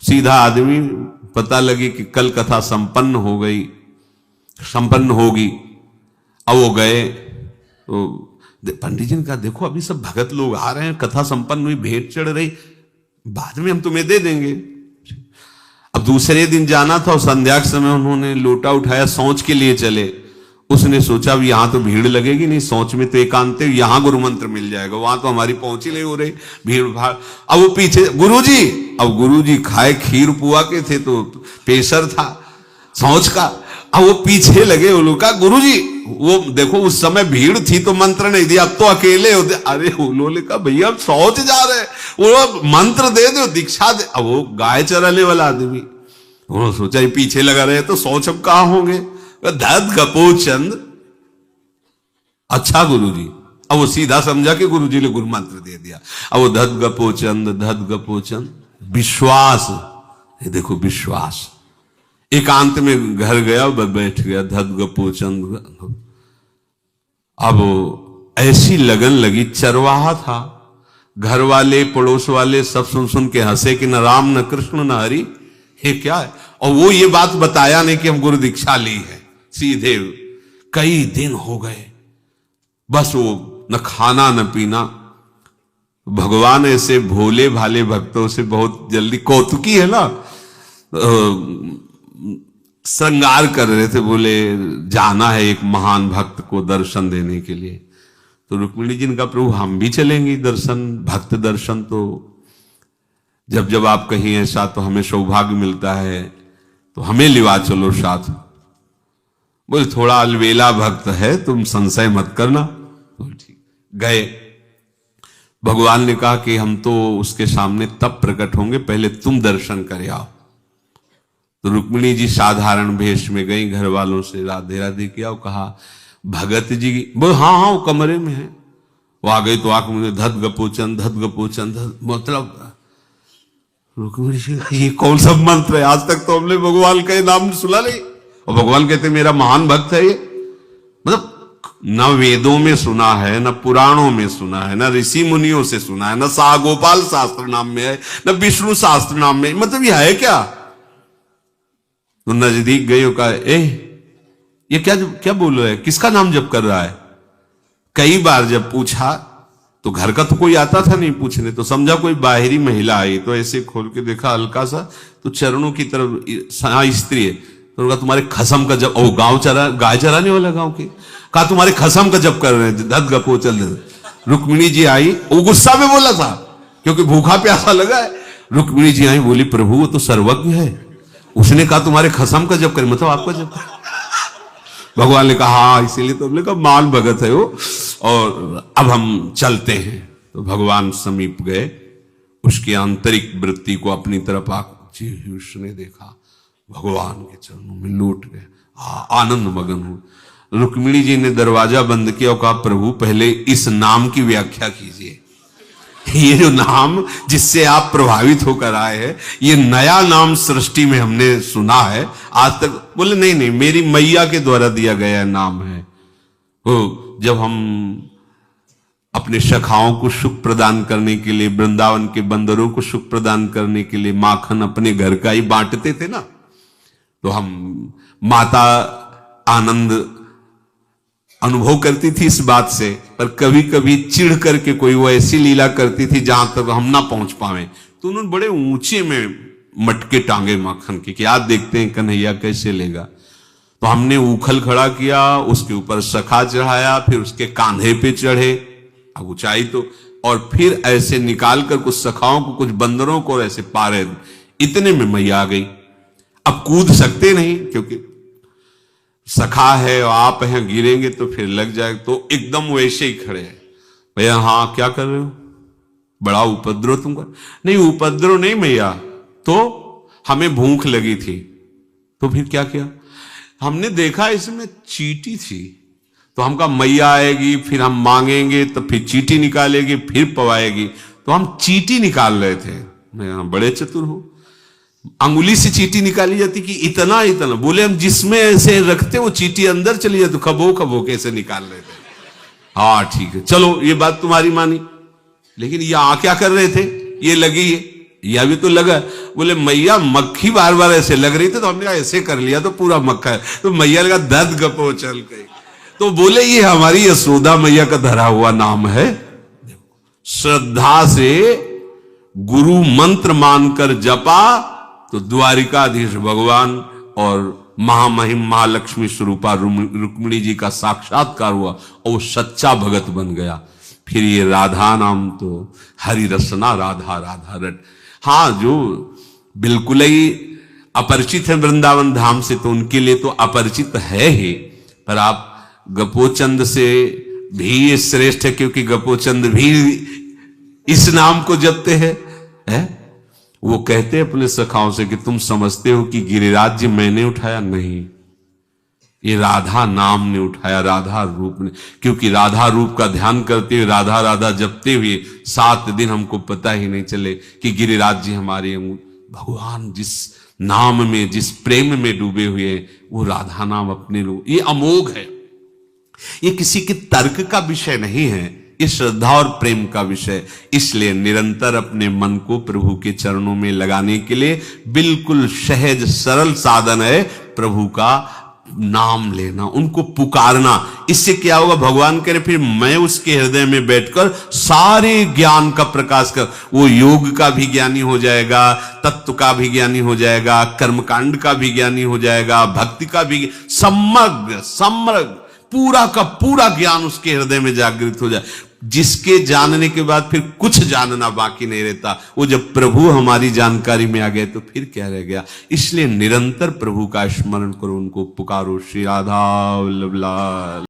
सीधा आदमी, पता लगी कि कल कथा संपन्न हो गई, संपन्न होगी। अब वो गए तो पंडित जी ने कहा देखो अभी सब भगत लोग आ रहे हैं, कथा संपन्न हुई, भेंट चढ़ रही, बाद में हम तुम्हें दे देंगे। अब दूसरे दिन जाना था और संध्या के समय उन्होंने लोटा उठाया, सोच के लिए चले। उसने सोचा अब यहां तो भीड़ लगेगी नहीं, सोच में तो एकांत, यहां गुरु मंत्र मिल जाएगा, वहां तो हमारी पहुंच ही नहीं हो रही, भीड़ भाड़। अब वो पीछे गुरुजी, अब गुरुजी खाए खीर पुआ के थे तो पेशर था सोच का। अब वो पीछे लगे, वो लोग कहा गुरुजी, वो देखो उस समय भीड़ थी तो मंत्र नहीं दिया, अब तो अकेले होते। अरे उन्होंने कहा भैया हम सोच जा रहे, वो मंत्र दे दो, दीक्षा दे। अब वो गाय चराने वाला आदमी, उन्होंने सोचा ये पीछे लगा रहे तो सोच अब कहां होंगे। धद गपोचंद, अच्छा गुरुजी। अब वो सीधा समझा कि गुरुजी ने गुरु मंत्र दे दिया। अब वो धद गपोचंद, विश्वास, ये देखो विश्वास। एकांत में घर गया, बैठ गया, धद गपोचंद। अब ऐसी लगन लगी, चरवाहा था, घर वाले पड़ोस वाले सब सुन सुन के हंसे कि न राम न कृष्ण न हरि, ये क्या है। और वो ये बात बताया नहीं कि हम गुरु दीक्षा ली है। सीधे कई दिन हो गए, बस वो न खाना न पीना। भगवान ऐसे भोले भाले भक्तों से बहुत जल्दी, कौतुकी है ना, श्रृंगार कर रहे थे, बोले जाना है एक महान भक्त को दर्शन देने के लिए। तो रुक्मिणी जी ने कहा प्रभु हम भी चलेंगे दर्शन, भक्त दर्शन। तो जब जब आप कहीं ऐसा तो हमें सौभाग्य मिलता है तो हमें लिवा चलो साथ। बोले थोड़ा अलवेला भक्त है, तुम संशय मत करना। तो ठीक गए। भगवान ने कहा कि हम तो उसके सामने तब प्रकट होंगे, पहले तुम दर्शन कर आओ। तो रुक्मिणी जी साधारण भेष में गई, घर वालों से राधे राधे किया और कहा भगत जी, बोले हाँ हाँ वो कमरे में है। वो आ गई तो आंख में धद गपोचन, मतलब रुक्मिणी जी ये कौन सा मंत्र है, आज तक तो हमने भगवान का नाम सुना नहीं। और भगवान कहते मेरा महान भक्त है ये। मतलब न वेदों में सुना है, न पुराणों में सुना है, न ऋषि मुनियों से सुना है, न सागोपाल शास्त्र नाम में है, न विष्णु शास्त्र नाम में, मतलब ये है क्या। तो नजदीक गई और कहा ये क्या बोल रहा है, किसका नाम जप कर रहा है। कई बार जब पूछा तो घर का तो कोई आता था नहीं पूछने, तो समझा कोई बाहरी महिला आई। तो ऐसे खोल के देखा हल्का सा, तो चरणों की तरफ स्त्री है। तो कहा तुम्हारे खसम का जब, ओ गाय चराने वाला गांव के, कहा तुम्हारे खसम का जब कर रहे हैं, धद गपो चल। रुक्मिणी जी आई, वो गुस्सा में बोला था क्योंकि भूखा प्यासा लगा है। रुक्मिणी जी आई, बोली प्रभु वो तो सर्वज्ञ है, उसने कहा तुम्हारे खसम का जब करे, मतलब आपका जब करे। भगवान ने कहा हाँ इसीलिए तो हमने कहा मान भगत है वो। और अब हम चलते हैं। तो भगवान समीप गए, उसकी आंतरिक वृत्ति को अपनी तरफ उसने देखा, भगवान के चरणों में लौट गए, आनंद मगन हुए। रुक्मिणी जी ने दरवाजा बंद किया और कहा प्रभु पहले इस नाम की व्याख्या कीजिए, ये जो नाम जिससे आप प्रभावित होकर आए हैं, ये नया नाम सृष्टि में हमने सुना है आज तक। बोले नहीं मेरी मैया के द्वारा दिया गया नाम है। वो जब हम अपने सखाओं को सुख प्रदान करने के लिए, वृंदावन के बंदरों को सुख प्रदान करने के लिए माखन अपने घर का ही बांटते थे ना। तो हम माता आनंद अनुभव करती थी इस बात से, पर कभी कभी चिढ़ करके कोई वो ऐसी लीला करती थी जहां तक हम ना पहुंच पावे, तो उन्होंने बड़े ऊंचे में मटके टांगे माखन के कि आज देखते हैं कन्हैया कैसे लेगा। तो हमने उखल खड़ा किया, उसके ऊपर सखा चढ़ाया, फिर उसके कांधे पे चढ़े, अब ऊंचाई तो, और फिर ऐसे निकाल कर कुछ सखाओं को कुछ बंदरों को ऐसे पारे, इतने में मैया आ गई। अब कूद सकते नहीं क्योंकि सखा है और आप हैं, गिरेंगे तो फिर लग जाए, तो एकदम वैसे ही खड़े हैं। भैया हाँ क्या कर रहे हो, बड़ा उपद्रव तुमको। नहीं उपद्रव नहीं भैया, तो हमें भूख लगी थी। तो फिर क्या किया, हमने देखा इसमें चींटी थी, तो हम कहा मैया आएगी, फिर हम मांगेंगे तो फिर चींटी निकालेगी, फिर पवाएगी, तो हम चींटी निकाल रहे थे। मैं बड़े चतुर हो, अंगुली से चींटी निकाली जाती कि इतना इतना, बोले हम जिसमें ऐसे रखते वो चींटी अंदर चली जाती, खबो खबो कैसे निकाल रहे थे। हाँ ठीक है चलो ये बात तुम्हारी मानी, लेकिन यहाँ क्या कर रहे थे, ये लगी है, यह भी तो लगा। बोले मैया मक्खी बार बार ऐसे लग रही थी, तो हमने कहा ऐसे कर लिया तो पूरा मक्खा है। तो मैया लगा दर्द गपो चल गई। तो बोले ये हमारी यशोदा मैया का धरा हुआ नाम है। श्रद्धा से गुरु मंत्र मानकर जपा तो द्वारिकाधीश भगवान और महामहिम महालक्ष्मी स्वरूपा रुक्मिणी जी का साक्षात्कार हुआ और वो सच्चा भगत बन गया। फिर ये राधा नाम तो हरि रसना राधा राधा रट। हाँ जो बिल्कुल ही अपरिचित है वृंदावन धाम से तो उनके लिए तो अपरिचित है ही, पर आप गपोचंद से भी ये श्रेष्ठ है, क्योंकि गपोचंद भी इस नाम को जपते हैं। वो कहते हैं अपने सखाओं से कि तुम समझते हो कि गिरिराज जी मैंने उठाया, नहीं, ये राधा नाम ने उठाया, राधा रूप ने, क्योंकि राधा रूप का ध्यान करते हुए राधा राधा जपते हुए 7 दिन हमको पता ही नहीं चले कि गिरिराज जी हमारे भगवान जिस नाम में जिस प्रेम में डूबे हुए हैं वो राधा नाम अपने लोग, ये अमोघ है, ये किसी के तर्क का विषय नहीं है, ये श्रद्धा और प्रेम का विषय। इसलिए निरंतर अपने मन को प्रभु के चरणों में लगाने के लिए बिल्कुल सहज सरल साधन है प्रभु का नाम लेना, उनको पुकारना। इससे क्या होगा, भगवान कह रहे फिर मैं उसके हृदय में बैठकर सारे ज्ञान का प्रकाश कर, वो योग का भी ज्ञानी हो जाएगा, तत्व का भी ज्ञानी हो जाएगा, कर्मकांड का भी ज्ञानी हो जाएगा, भक्ति का भी समग्र पूरा का पूरा ज्ञान उसके हृदय में जागृत हो जाए, जिसके जानने के बाद फिर कुछ जानना बाकी नहीं रहता। वो जब प्रभु हमारी जानकारी में आ गए तो फिर क्या रह गया। इसलिए निरंतर प्रभु का स्मरण करो, उनको पुकारो। श्री राधा वल्लभ लाल।